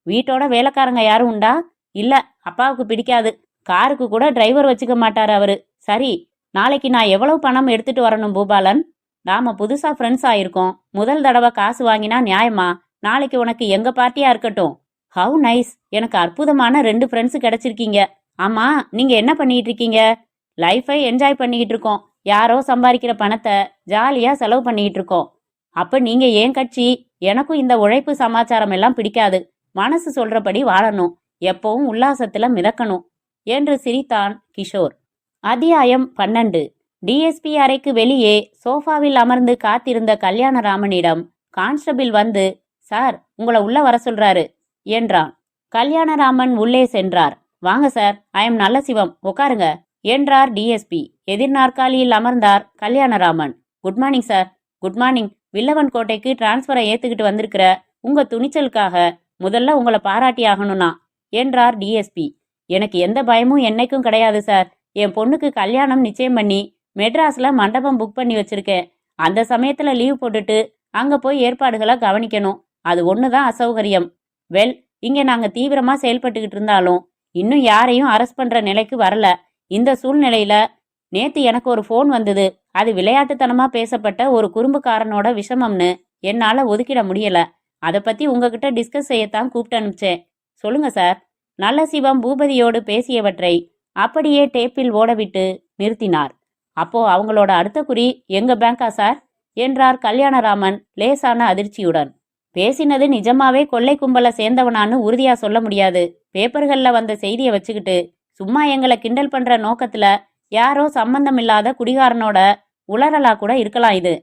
வீட்டோட வேலைக்காரங்க யாரும் உண்டா? இல்ல, அப்பாவுக்கு பிடிக்காது. காருக்கு கூட டிரைவர் வச்சுக்க மாட்டாரு அவரு. சரி, நாளைக்கு நான் எவ்வளவு பணம் எடுத்துட்டு வரணும் பூபாலன்? நாம புதுசா ஃப்ரெண்ட்ஸ் ஆயிருக்கோம். முதல் தடவை காசு வாங்கினா நியாயமா? நாளைக்கு உனக்கு எங்க பார்ட்டியா இருக்கட்டும். How nice. எனக்கு அற்புதமான 2 ஃப்ரெண்ட்ஸ் கிடைச்சிருக்கீங்க. ஆமா, நீங்க என்ன பண்ணிட்டு இருக்கீங்க? லைஃபை என்ஜாய் பண்ணிக்கிட்டு இருக்கோம். யாரோ சம்பாதிக்கிற பணத்தை ஜாலியா செலவு பண்ணிக்கிட்டு இருக்கோம். அப்ப நீங்க ஏன் கட்சி? எனக்கும் இந்த உழைப்பு சமாச்சாரம் எல்லாம் பிடிக்காது. மனசு சொல்றபடி வாழணும், எப்பவும் உல்லாசத்துல மிதக்கணும் என்று சிரித்தான் கிஷோர். அத்தியாயம் 12. டிஎஸ்பி அறைக்கு வெளியே சோஃபாவில் அமர்ந்து காத்திருந்த கல்யாணராமனிடம் கான்ஸ்டபிள் வந்து, சார் உங்களை உள்ள வர சொல்றாரு என்றான். கல்யாணராமன் உள்ளே சென்றார். வாங்க சார், ஐ எம் நல்ல சிவம், உட்காருங்க என்றார் டிஎஸ்பி. எதிர் நாற்காலியில் அமர்ந்தார் Kalyanaraman. Good morning sir. Good morning. Villavan கோட்டைக்கு டிரான்ஸ்பரை ஏத்துக்கிட்டு வந்திருக்கிற உங்க துணிச்சலுக்காக முதல்ல உங்களை பாராட்டி ஆகணும்னா என்றார் டிஎஸ்பி. எனக்கு எந்த பயமும் என்னைக்கும் கிடையாது சார். என் பொண்ணுக்கு கல்யாணம் நிச்சயம் பண்ணி மெட்ராஸ்ல மண்டபம் புக் பண்ணி வச்சிருக்கேன். அந்த சமயத்துல லீவ் போட்டுட்டு அங்க போய் ஏற்பாடுகளை கவனிக்கணும். அது ஒண்ணுதான் அசௌகரியம். வெல், இங்க நாங்க தீவிரமா செயல்பட்டுக்கிட்டு இருந்தாலும் இன்னும் யாரையும் அரெஸ்ட் பண்ற நிலைக்கு வரல. இந்த சூழ்நிலையில நேத்து எனக்கு ஒரு ஃபோன் வந்தது. அது விளையாட்டுத்தனமா பேசப்பட்ட ஒரு குறும்புக்காரனோட விஷமம்னு என்னால ஒதுக்கிட முடியல. அதை பத்தி உங்ககிட்ட டிஸ்கஸ் செய்யத்தான் கூப்பிட்டு அனுப்பிச்சேன். சொல்லுங்க சார். நல்ல சிவம் பூபதியோடு பேசியவற்றை அப்படியே டேப்பில் ஓடவிட்டு நிறுத்தினார். அப்போ அவங்களோட அடுத்த குறி எங்க பேங்கா சார் என்றார் கல்யாணராமன் லேசான அதிர்ச்சியுடன். பேசினது நிஜமாவே கொள்ளை கும்பல சேர்ந்தவனான்னு உறுதியா சொல்ல முடியாது. பேப்பர்கள்ல வந்த செய்தியை வச்சுக்கிட்டு சும்மா எங்களை கிண்டல் பண்ற நோக்கத்துல யாரோ சம்பந்தமில்லாத குடிகாரனோட உளறலா கூட இருக்கலாம் இது.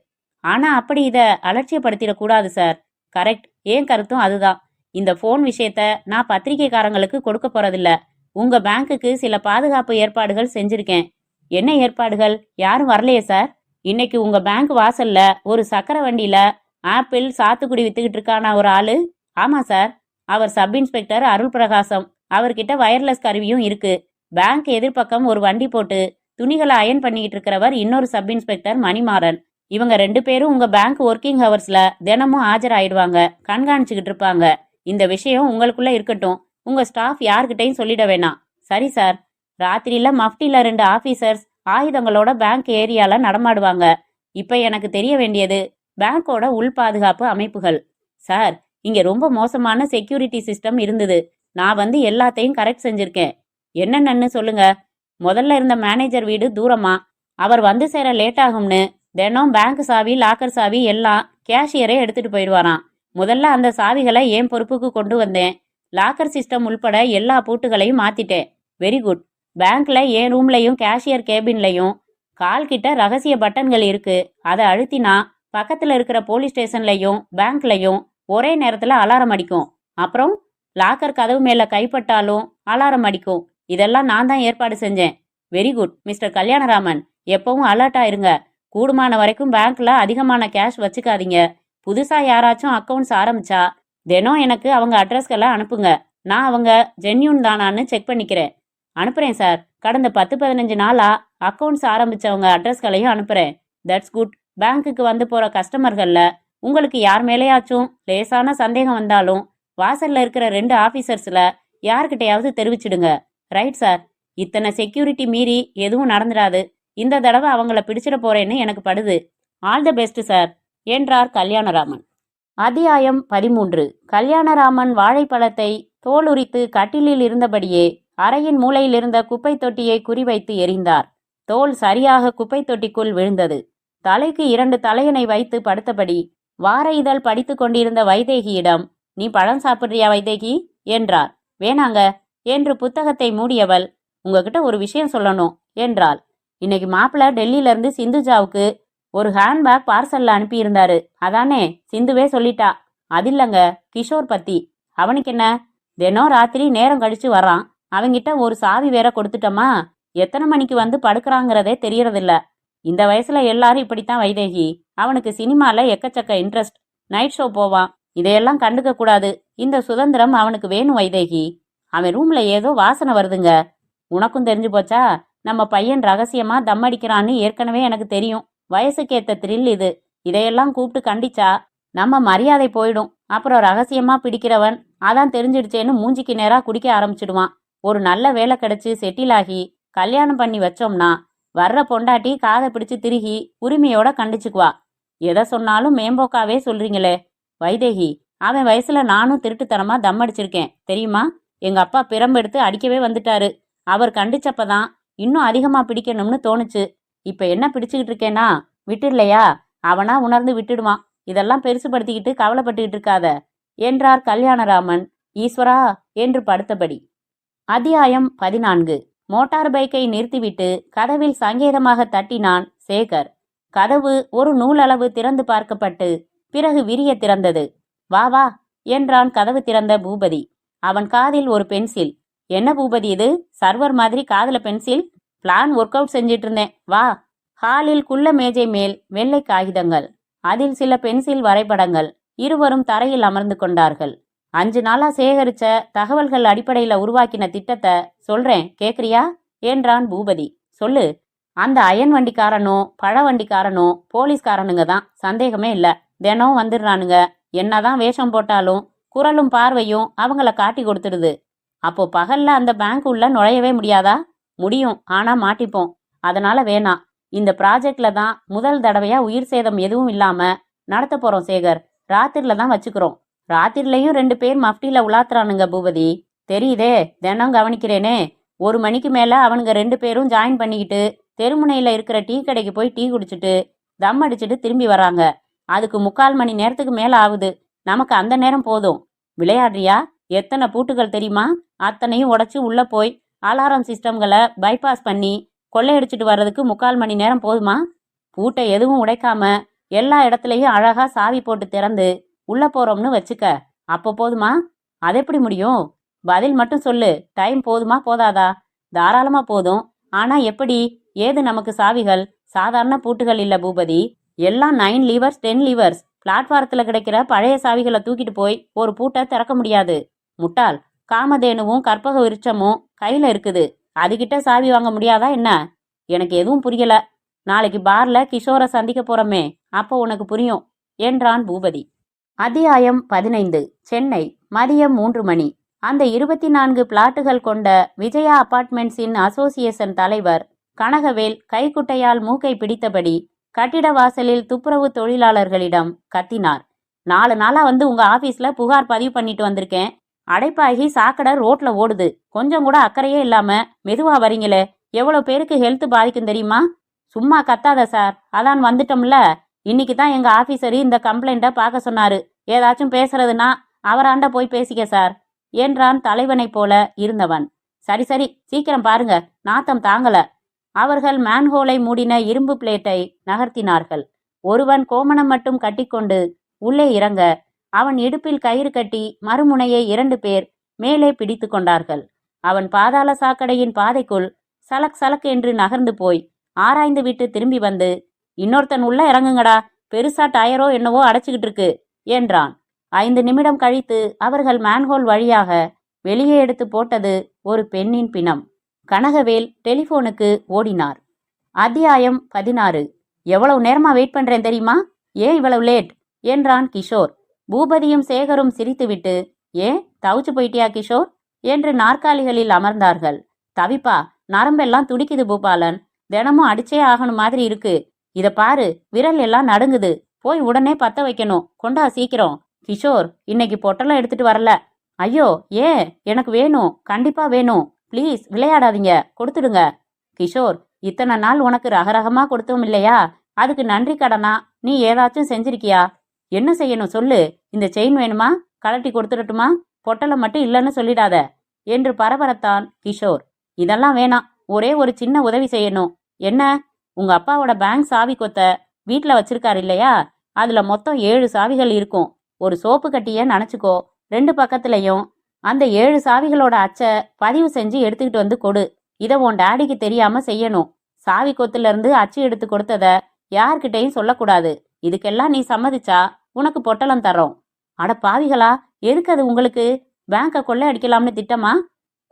ஆனா அப்படி இத அலட்சியப்படுத்திடக்கூடாது சார். கரெக்ட், ஏன் கருத்தும் அதுதான். இந்த போன் விஷயத்த நான் பத்திரிகைக்காரங்களுக்கு கொடுக்க போறதில்ல. உங்க பேங்குக்கு சில பாதுகாப்பு ஏற்பாடுகள் செஞ்சிருக்கேன். என்ன ஏற்பாடுகள்? யாரும் வரலையே சார். இன்னைக்கு உங்க பேங்க் வாசல்ல ஒரு சக்கர வண்டியில ஆப்பிள் சாத்துக்குடி வித்துக்கிட்டு இருக்கானா ஒரு ஆளு? ஆமா சார். அவர் சப் இன்ஸ்பெக்டர் அருள் பிரகாசம். அவர்கிட்ட வயர்லெஸ் கருவியும் இருக்கு. பேங்க் எதிர்பக்கம் ஒரு வண்டி போட்டு துணிகளை அயன் பண்ணிக்கிட்டு இருக்கிறவர் இன்னொரு சப் இன்ஸ்பெக்டர் மணிமாறன். இவங்க 2 பேரும் உங்க பேங்க் ஒர்க்கிங் ஹவர்ஸ்ல தினமும் ஆஜராயிடுவாங்க, கண்காணிச்சுக்கிட்டு இருப்பாங்க. இந்த விஷயம் உங்களுக்குள்ள இருக்கட்டும். உங்க ஸ்டாஃப் யார்கிட்டையும் சொல்லிட வேணாம். சரி சார். ராத்திரியில மஃப்டில 2 ஆபீசர்ஸ் ஆயுதங்களோட பேங்க் ஏரியால நடமாடுவாங்க. இப்ப எனக்கு தெரிய வேண்டியது பேங்கோட உள் பாதுகாப்பு அமைப்புகள். சார், இங்க ரொம்ப மோசமான செக்யூரிட்டி சிஸ்டம் இருந்தது. நான் வந்து எல்லாத்தையும் கரெக்ட் செஞ்சிருக்கேன். என்னென்னு சொல்லுங்க. முதல்ல இருந்த மேனேஜர் வீடு தூரமா, அவர் வந்து சேர லேட் ஆகும்னு தினம் பேங்க் சாவி, லாக்கர் சாவி எல்லாம் கேஷியரே எடுத்துட்டு போயிடுவாராம். முதல்ல அந்த சாவிகளை என் பொறுப்புக்கு கொண்டு வந்தேன். லாக்கர் சிஸ்டம் உள்பட எல்லா பூட்டுகளையும் மாத்திட்டேன். Very good. பேங்க்ல என் ரூம்லையும் கேஷியர் கேபின்லையும் கால் கிட்ட ரகசிய பட்டன்கள் இருக்கு. அதை அழுத்தினா பக்கத்துல இருக்கிற போலீஸ் ஸ்டேஷன்லையும் பேங்க்லையும் ஒரே நேரத்துல அலாரம் அடிக்கும். அப்புறம் லாக்கர் கதவு மேல கைப்பட்டாலும் அலாரம் அடிக்கும். இதெல்லாம் நான் தான் ஏற்பாடு செஞ்சேன். Very good mister Kalyanaraman. எப்பவும் அலர்ட்டா இருங்க. கூடுமான வரைக்கும் பேங்க்ல அதிகமான கேஷ் வச்சுக்காதீங்க. புதுசா யாராச்சும் அக்கவுண்ட்ஸ் ஆரம்பிச்சா தினம் எனக்கு அவங்க அட்ரஸ்களை அனுப்புங்க. நான் அவங்க ஜென்யூன் தானான்னு செக் பண்ணிக்கிறேன். அனுப்புறேன் சார். கடந்த 10-15 நாளா அக்கவுண்ட்ஸ் ஆரம்பிச்சவங்க அட்ரஸ்களையும் அனுப்புறேன். That's good. பேங்க்குக்கு வந்து போற கஸ்டமர்கள்ல உங்களுக்கு யார் மேலேயாச்சும் லேசான சந்தேகம் வந்தாலும் வாசல்ல இருக்கிற 2 ஆபீசர்ஸ்ல யார்கிட்டையாவது தெரிவிச்சிடுங்க. Right sir. இத்தனை செக்யூரிட்டி மீறி எதுவும் நடந்துடாது. இந்த தடவை அவங்கள பிடிச்சிட போறேன்னு எனக்கு படுது. ஆல் த பெஸ்ட் சார் என்றார் கல்யாணராமன். அத்தியாயம் 13. கல்யாணராமன் வாழைப்பழத்தை தோலுரித்து கட்டிலில் இருந்தபடியே அறையின் மூலையில் இருந்த குப்பை தொட்டியை குறிவைத்து எறிந்தார். தோல் சரியாக குப்பை தொட்டிக்குள் விழுந்தது. தலைக்கு 2 தலையணை வைத்து படுத்தபடி வார இதழ் படித்து கொண்டிருந்த வைதேகியிடம், நீ பழம் சாப்பிட்றியா வைதேகி என்றார். வேணாங்க என்று புத்தகத்தை மூடியவள், உங்ககிட்ட ஒரு விஷயம் சொல்லணும் என்றாள். இன்னைக்கு மாப்பிள்ள டெல்லியில இருந்து சிந்துஜாவுக்கு ஒரு ஹேண்ட்பேக் பார்சல்ல அனுப்பியிருந்தாரு. அதானே சிந்துவே சொல்லிட்டா. அது இல்லைங்க, கிஷோர் பத்தி. அவனுக்கு என்ன, தினம் ராத்திரி நேரம் கழிச்சு வர்றான். அவங்கிட்ட ஒரு சாவி வேற கொடுத்துட்டோமா, எத்தனை மணிக்கு வந்து படுக்கிறாங்கிறதே தெரியறதில்ல. இந்த வயசுல எல்லாரும் இப்படித்தான் வைதேகி. அவனுக்கு சினிமால எக்கச்சக்க இன்ட்ரெஸ்ட். நைட் ஷோ போவான். இதையெல்லாம் கண்டுக்க கூடாது. இந்த சுதந்திரம் அவனுக்கு வேணும் வைதேகி. அவன் ரூம்ல ஏதோ வாசனை வருதுங்க. உனக்கும் தெரிஞ்சு போச்சா? நம்ம பையன் ரகசியமா தம் அடிக்கிறான்னு ஏற்கனவே எனக்கு தெரியும். வயசுக்கேத்த த்ரில் இது. இதையெல்லாம் கூப்பிட்டு கண்டிச்சா நம்ம மரியாதை போயிடும். அப்புறம் ரகசியமா பிடிக்கிறவன் அதான் தெரிஞ்சிடுச்சேன்னு மூஞ்சிக்கு நேரா குடிக்க ஆரம்பிச்சிடுவான். ஒரு நல்ல வேலை கிடைச்சு செட்டில் ஆகி கல்யாணம் பண்ணி வச்சோம்னா வர்ற பொண்டாட்டி காதை பிடிச்சு திருகி உரிமையோட கண்டிச்சுக்குவா. எதை சொன்னாலும் மேம்போக்காவே சொல்றீங்களே வைதேகி. அவன் வயசுல நானும் திருட்டுத்தனமா தம் அடிச்சிருக்கேன் தெரியுமா? எங்க அப்பா பிரம்பெடுத்து அடிக்கவே வந்துட்டாரு. அவர் கண்டிச்சப்பதான் இன்னும் அதிகமா பிடிக்கணும்னு தோணுச்சு. இப்ப என்ன பிடிச்சுக்கிட்டு இருக்கேனா, விட்டுடலையா? அவனா உணர்ந்து விட்டுடுவான். இதெல்லாம் பெருசுபடுத்திக்கிட்டு கவலைப்பட்டுக்கிட்டு இருக்காத என்றார் கல்யாணராமன் ஈஸ்வரா என்று படுத்தபடி. அத்தியாயம் 14. மோட்டார் பைக்கை நிறுத்திவிட்டு கதவில் சங்கேதமாக தட்டினான் சேகர். கதவு ஒரு நூலளவு திறந்து பார்க்கப்பட்டு பிறகு விரிய திறந்தது. வா வா என்றான் கதவு திறந்த பூபதி. அவன் காதில் ஒரு பென்சில். என்ன பூபதி இது, சர்வர் மாதிரி காதுல பென்சில்? பிளான் ஒர்க் அவுட் செஞ்சிட்டு இருந்தேன், வா. ஹாலில் குள்ள மேஜை மேல் வெள்ளை காகிதங்கள், அதில் சில பென்சில் வரைபடங்கள். இருவரும் தரையில் அமர்ந்து கொண்டார்கள். 5 நாளா சேகரிச்ச தகவல்கள் அடிப்படையில உருவாக்கின திட்டத்தை சொல்றேன், கேக்குறியா என்றான் பூபதி. சொல்லு. அந்த அயன் வண்டிக்காரனும் பழ வண்டிக்காரனும் போலீஸ்காரனுங்க தான், சந்தேகமே இல்ல. தினம் வந்துடுறானுங்க. என்னதான் வேஷம் போட்டாலும் குரலும் பார்வையும் அவங்கள காட்டி கொடுத்துடுது. அப்போ பகல்ல அந்த பேங்க் உள்ள நுழையவே முடியாதா? முடியும், ஆனா மாட்டிப்போம். அதனால வேணாம். இந்த ப்ராஜெக்ட்ல தான் முதல் தடவையா உயிர் சேதம் எதுவும் இல்லாம நடத்த போறோம் சேகர். ராத்திரில தான் வச்சுக்கிறோம். ராத்திரிலையும் 2 பேர் மஃப்டில உலாத்துறானுங்க பூபதி. தெரியுதே, தினம் கவனிக்கிறேனே. 1 மணிக்கு மேல அவனுங்க 2 பேரும் ஜாயின் பண்ணிக்கிட்டு தெருமுனையில இருக்கிற டீ கடைக்கு போய் டீ குடிச்சிட்டு தம் அடிச்சுட்டு திரும்பி வராங்க. அதுக்கு 3/4 மணி நேரத்துக்கு மேல ஆகுது. நமக்கு அந்த நேரம் போதும். விளையாடுறியா? எத்தனை பூட்டுகள் தெரியுமா? அத்தனையும் உடைச்சு உள்ள போய் அலாரம் சிஸ்டம்களை பைபாஸ் பண்ணி கொள்ளையடிச்சிட்டு வர்றதுக்கு 3/4 மணி நேரம் போதுமா? பூட்டை எதுவும் உடைக்காம எல்லா இடத்துலையும் அழகா சாவி போட்டு திறந்து உள்ள போறோம்னு வச்சுக்க. அப்போ போதுமா? அது எப்படி முடியும்? பதில் மட்டும் சொல்லு. டைம் போதுமா போதாதா? தாராளமா போதும். ஆனா எப்படி, ஏது நமக்கு சாவிகள்? சாதாரண பூட்டுகள் இல்ல பூபதி. எல்லாம் 9 லீவர்ஸ் 10 லீவர்ஸ். பிளாட்பாரத்துல கிடைக்கிற பழைய சாவிகளை தூக்கிட்டு போய் ஒரு பூட்டை திறக்க முடியாது. முட்டாள். காமதேனுவும் கற்பக விருட்சமும் கையில இருக்குது. அதுகிட்ட சாவி வாங்க முடியாதா என்ன? எனக்கு எதுவும் புரியல. நாளைக்கு பார்ல கிஷோரை சந்திக்க போறோமே, அப்போ உனக்கு புரியும் என்றான் பூபதி. அத்தியாயம் 15. சென்னை. மதியம் 3 மணி. அந்த 24 பிளாட்டுகள் கொண்ட விஜயா அபார்ட்மெண்ட்ஸின் அசோசியேஷன் தலைவர் கனகவேல் கைக்குட்டையால் மூக்கை பிடித்தபடி கட்டிட வாசலில் துப்புரவு தொழிலாளர்களிடம் கத்தினார். 4 நாளா வந்து உங்க ஆபீஸ்ல புகார் பதிவு பண்ணிட்டு வந்திருக்கேன். அடைப்பாகி சாக்கடை ரோட்ல ஓடுது. கொஞ்சம் கூட அக்கறையே இல்லாம மெதுவா வரீங்களே. எவ்வளவு பேருக்கு ஹெல்த் பாதிக்கும் தெரியுமா? சும்மா கத்தாத சார், அதான் வந்துட்டோம்ல. இன்னைக்கு தான் எங்க ஆபீசரு இந்த கம்ப்ளைண்ட்டை பார்க்க சொன்னாரு. ஏதாச்சும் பேசுறதுன்னா அவராண்ட போய் பேசிக்க சார் என்றான் தலைவனைப் போல இருந்தவன். சரி சரி, சீக்கிரம் பாருங்க, நாத்தம் தாங்கல. அவர்கள் மேன்ஹோலை மூடின இரும்பு பிளேட்டை நகர்த்தினார்கள். ஒருவன் கோமணம் மட்டும் கட்டிக்கொண்டு உள்ளே இறங்க, அவன் இடுப்பில் கயிறு கட்டி மறுமுனையை 2 பேர் மேலே பிடித்து கொண்டார்கள். அவன் பாதாள சாக்கடையின் பாதைக்குள் சலக் சலக் என்று நகர்ந்து போய் ஆராய்ந்து விட்டு திரும்பி வந்து, இன்னொருத்தன் உள்ள இறங்குங்கடா, பெருசா டயரோ என்னவோ அடைச்சிக்கிட்டு இருக்கு என்றான். 5 நிமிடம் கழித்து அவர்கள் மேன்ஹோல் வழியாக வெளியே எடுத்து போட்டது ஒரு பெண்ணின் பிணம். கனகவேல் டெலிபோனுக்கு ஓடினார். அத்தியாயம் 16. எவ்வளவு நேரமா வெயிட் பண்றேன் தெரியுமா? ஏன் இவ்வளவு லேட் என்றான் கிஷோர். பூபதியும் சேகரும் சிரித்துவிட்டு, ஏன் தவிச்சு போயிட்டியா கிஷோர் என்று நாற்காலிகளில் அமர்ந்தார்கள். தவிப்பா, நரம்பெல்லாம் துடிக்குது பூபாலன். தினமும் அடிச்சே ஆகணும் மாதிரி இருக்கு. இத பாரு, விரல் எல்லாம் நடுங்குது. போய் உடனே பத்த வைக்கணும். கொண்டா சீக்கிரம். கிஷோர், இன்னைக்கு பொட்டலம் எடுத்துட்டு வரல. ஐயோ, ஏன்? எனக்கு வேணும், கண்டிப்பா வேணும். ப்ளீஸ் விளையாடாதீங்க, கொடுத்துடுங்க. கிஷோர், இத்தனை நாள் உனக்கு ரகரகமா கொடுத்தோம் இல்லையா? அதுக்கு நன்றி கடனா நீ ஏதாச்சும் செஞ்சிருக்கியா? என்ன செய்யணும் சொல்லு. இந்த செயின் வேணுமா? கலட்டி கொடுத்துடட்டுமா? பொட்டலம் மட்டும் இல்லைன்னு சொல்லிடாத என்று பரபரத்தான் கிஷோர். இதெல்லாம் வேணாம், ஒரே ஒரு சின்ன உதவி செய்யணும். என்ன, உங்க அப்பாவோட பேங்க் சாவி கொத்த வீட்டில் வச்சிருக்காரு இல்லையா? அதுல மொத்தம் 7 சாவிகள் இருக்கும். ஒரு சோப்பு கட்டிய நினச்சிக்கோ. 2 பக்கத்துலையும் அந்த 7 சாவிகளோட அச்சை பதிவு செஞ்சு எடுத்துக்கிட்டு வந்து கொடு. இதை உன் டேடிக்கு தெரியாம செய்யணும். சாவி கொத்துல இருந்து அச்சு எடுத்து கொடுத்தத யார்கிட்டையும் சொல்லக்கூடாது. இதுக்கெல்லாம் நீ சம்மதிச்சா உனக்கு பொட்டலம் தர்றோம். அட பாவிகளா, எதுக்கு அது உங்களுக்கு? பேங்கை கொள்ளை அடிக்கலாம்னு திட்டமா?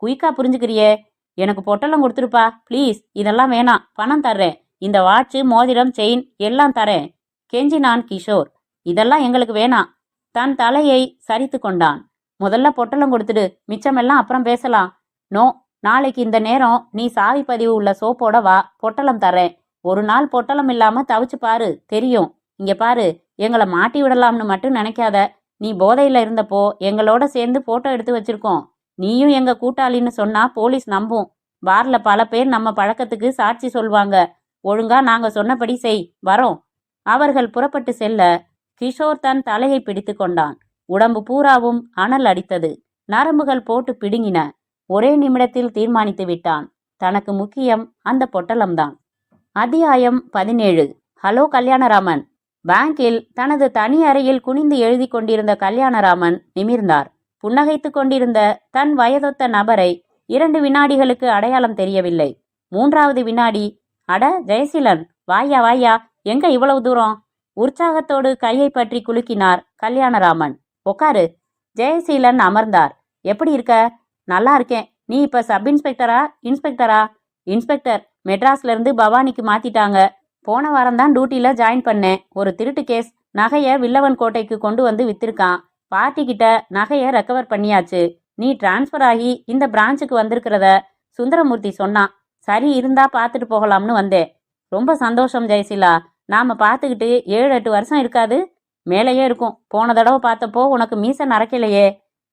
குயிக்கா புரிஞ்சுக்கிறியே. எனக்கு பொட்டலம் கொடுத்துருப்பா ப்ளீஸ். இதெல்லாம் வேணாம், பணம் தர்றேன். இந்த வாட்சு, மோதிரம், செயின் எல்லாம் தரேன் கெஞ்சினான் கிஷோர். இதெல்லாம் எங்களுக்கு வேணாம். தன் தலையை சரித்து கொண்டான். முதல்ல பொட்டலம் கொடுத்துடு, மிச்சமெல்லாம் அப்புறம் பேசலாம். நோ, நாளைக்கு இந்த நேரம் நீ சாவி பதிவு உள்ள சோப்போட வா, பொட்டலம் தர்றேன். ஒரு நாள் பொட்டலம் இல்லாம தவிச்சு பாரு, தெரியும். இங்க பாரு, எங்களை மாட்டி விடலாம்னு மட்டும் நினைக்காத. நீ போதையில இருந்தப்போ எங்களோட சேர்ந்து போட்டோ எடுத்து வச்சிருக்கோம். நீயும் எங்க கூட்டாளின்னு சொன்னா போலீஸ் நம்பும். பார்ல பல பேர் நம்ம பழக்கத்துக்கு சாட்சி சொல்வாங்க. ஒழுங்கா நாங்க சொன்னபடி செய், வரோம். அவர்கள் புறப்பட்டு செல்ல கிஷோர் தன் தலையை பிடித்து கொண்டான். உடம்பு பூராவும் அனல் அடித்தது. நரம்புகள் போட்டு பிடுங்கின. ஒரே நிமிடத்தில் தீர்மானித்து விட்டான். தனக்கு முக்கியம் அந்த பொட்டலம்தான். அத்தியாயம் 17. ஹலோ கல்யாணராமன். பேங்கில் தனது தனி அறையில் குனிந்து எழுதி கொண்டிருந்த கல்யாணராமன் நிமிர்ந்தார். புன்னகைத்து கொண்டிருந்த தன் வயதொத்த நபரை 2 வினாடிகளுக்கு அடையாளம் தெரியவில்லை. 3வது வினாடி, அட ஜெயசீலன், வாயா வாயா, எங்க இவ்வளவு தூரம்? உற்சாகத்தோடு கையை பற்றி குலுக்கினார் கல்யாணராமன். உக்காரு. ஜெயசீலன் அமர்ந்தார். எப்படி இருக்க? நல்லா இருக்கேன். நீ இப்ப சப் இன்ஸ்பெக்டரா இன்ஸ்பெக்டரா? இன்ஸ்பெக்டர். மெட்ராஸ்ல இருந்து பவானிக்கு மாத்திட்டாங்க. போன வாரம் தான் டியூட்டில ஜாயின் பண்ணேன். ஒரு திருட்டு கேஸ். நகைய வில்லவன் கோட்டைக்கு கொண்டு வந்து வித்திருக்கான். பார்ட்டி கிட்ட நகைய ரெக்கவர் பண்ணியாச்சு. நீ டிரான்ஸ்பர் ஆகி இந்த பிரான்ச்சுக்கு வந்திருக்கிறத சுந்தரமூர்த்தி சொன்னான். சரி இருந்தா பார்த்துட்டு போகலாம்னு வந்தேன். ரொம்ப சந்தோஷம் ஜெயசீலா. நாம பார்த்துக்கிட்டு 7-8 வருஷம் இருக்காது, மேலேயே இருக்கும். போன தடவை பார்த்தப்போ உனக்கு மீசை நரைக்கலையே.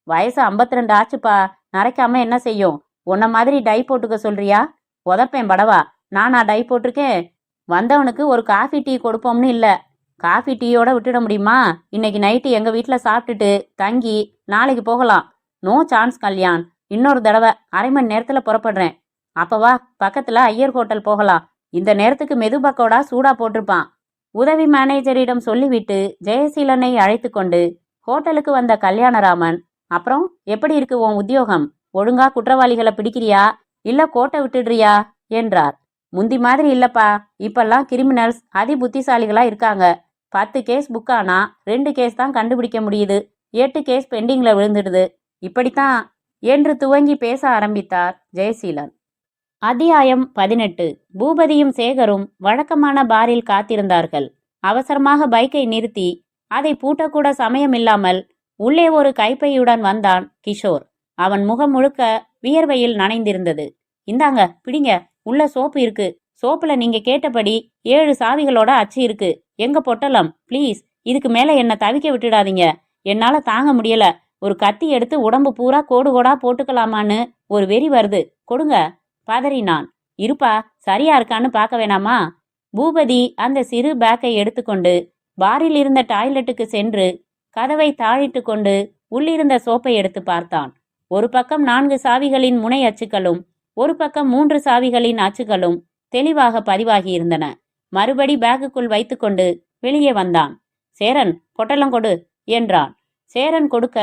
வயசு 52 ஆச்சுப்பா. நரைக்காம என்ன செய்யும்? உன்ன மாதிரி டை போட்டுக்க சொல்றியா? உதப்பேன் படவா. நானா டை போட்டிருக்கேன்? வந்தவனுக்கு ஒரு காஃபி டீ கொடுப்போம்னு இல்லை. காஃபி டீயோட விட்டுட முடியுமா? இன்னைக்கு நைட்டு எங்க வீட்டில் சாப்பிட்டுட்டு தங்கி நாளைக்கு போகலாம். No chance Kalyan. இன்னொரு தடவை 1/2 மணி நேரத்தில் புறப்படுறேன். அப்பவா பக்கத்தில் ஐயர் ஹோட்டல் போகலாம். இந்த நேரத்துக்கு மெது பக்கோடா சூடா போட்டிருப்பான். உதவி மேனேஜரிடம் சொல்லிவிட்டு ஜெயசீலனை அழைத்து கொண்டு ஹோட்டலுக்கு வந்த கல்யாணராமன், அப்புறம் எப்படி இருக்கு உன் உத்தியோகம்? ஒழுங்கா குற்றவாளிகளை பிடிக்கிறியா இல்ல கோட்டை விட்டுடுறியா என்றார். முந்தி மாதிரி இல்லப்பா. இப்பெல்லாம் கிரிமினல்ஸ் அதி புத்திசாலிகளா இருக்காங்க. 10 கேஸ் புக் ஆனா 2 கேஸ் தான் கண்டுபிடிக்க முடியுது. 8 கேஸ் பெண்டிங்ல விழுந்துடுது. இப்படித்தான் என்று துவங்கி பேச ஆரம்பித்தார் ஜெயசீலன். அத்தியாயம் 18. பூபதியும் சேகரும் வழக்கமான பாரில் காத்திருந்தார்கள். அவசரமாக பைக்கை நிறுத்தி அதை பூட்டக்கூட சமயமில்லாமல் உள்ளே ஒரு கைப்பையுடன் வந்தான் கிஷோர். அவன் முகம் முழுக்க வியர்வையில் நனைந்திருந்தது. இந்தாங்க பிடிங்க, உள்ள சோப்பு இருக்கு. சோப்புல நீங்க கேட்டபடி 7 சாவிகளோட அச்சு இருக்கு. எங்க பொட்டலம்? ப்ளீஸ், இதுக்கு மேல என்ன தவிக்க விட்டுடாதீங்க. என்னால தாங்க முடியல. ஒரு கத்தி எடுத்து உடம்பு பூரா கோடு கோடா போட்டுக்கலாமான்னு ஒரு வெறி வருது. கொடுங்க பதறினான். இருப்பா, சரியா இருக்கான்னு பார்க்க வேணாமா? பூபதி அந்த சிறு பேக்கை எடுத்துக்கொண்டு பாரில் இருந்த டாய்லெட்டுக்கு சென்று கதவை தாழிட்டு கொண்டு உள்ளிருந்த சோப்பை எடுத்து பார்த்தான். ஒரு பக்கம் 4 சாவிகளின் முனை அச்சுக்களும் ஒரு பக்கம் 3 சாவிகளின் அச்சுகளும் தெளிவாக பதிவாகியிருந்தன. மறுபடி பேக்குக்குள் வைத்துக்கொண்டு வெளியே வந்தான். சேரன், பொட்டலம் கொடு என்றான். சேரன் கொடுக்க,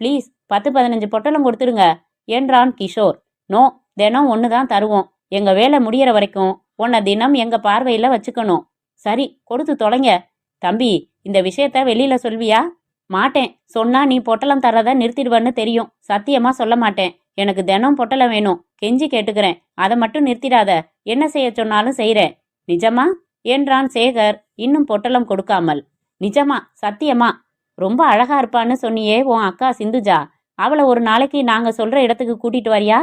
ப்ளீஸ் 10-15 பொட்டலம் கொடுத்துடுங்க என்றான் கிஷோர். நோ, தினம் 1 தான் தருவோம். எங்க வேலை முடியற வரைக்கும் உன்னை தினம் எங்க பார்வையில வச்சுக்கணும். சரி, கொடுத்து தொலைங்க. தம்பி, இந்த விஷயத்த வெளியில சொல்வியா? மாட்டேன். சொன்னா நீ பொட்டலம் தர்றத நிறுத்திடுவன்னு தெரியும். சத்தியமா சொல்ல மாட்டேன். எனக்கு தினம் பொட்டலம் வேணும். கெஞ்சி கேட்டுக்கிறேன். அதை மட்டும் நிறுத்திடாத. என்ன செய்ய சொன்னாலும் செய்றேன். நிஜமா என்றான் சேகர் இன்னும் பொட்டலம் கொடுக்காமல். நிஜமா, சத்தியமா. ரொம்ப அழகா இருப்பான்னு சொன்னியே உன் அக்கா சிந்துஜா. அவளை ஒரு நாளைக்கு நாங்க சொல்ற இடத்துக்கு கூட்டிட்டு வரியா?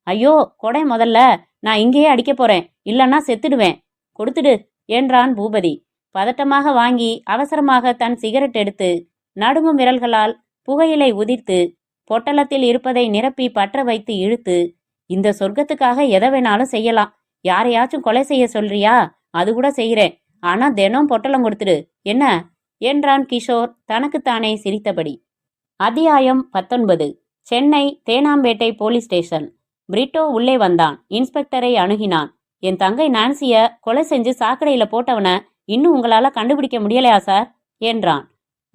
ஐயோ கொடை, முதல்ல நான் இங்கேயே அடிக்க போறேன். இல்லன்னா செத்துடுவேன். கொடுத்துடு என்றான் பூபதி. பதட்டமாக வாங்கி அவசரமாக தன் சிகரெட் எடுத்து நடுங்கும் விரல்களால் புகையிலை உதிர்த்து பொட்டலத்தில் இருப்பதை நிரப்பி பற்ற வைத்து இழுத்து, இந்த சொர்க்கத்துக்காக எதை வேணாலும் செய்யலாம். யாரையாச்சும் கொலை செய்ய சொல்றியா? அது கூட செய்கிறேன். ஆனா தினம் பொட்டலம் கொடுத்துடு என்ன என்றான் கிஷோர் தனக்குத்தானே சிரித்தபடி. அத்தியாயம் 19. Chennai Teynampet police station. பிரிட்டோ உள்ளே வந்தான். இன்ஸ்பெக்டரை அணுகினான். என் தங்கை நான்சிய கொலை செஞ்சு சாக்கடையில போட்டவன இன்னும் உங்களால கண்டுபிடிக்க முடியலையா சார் என்றான்.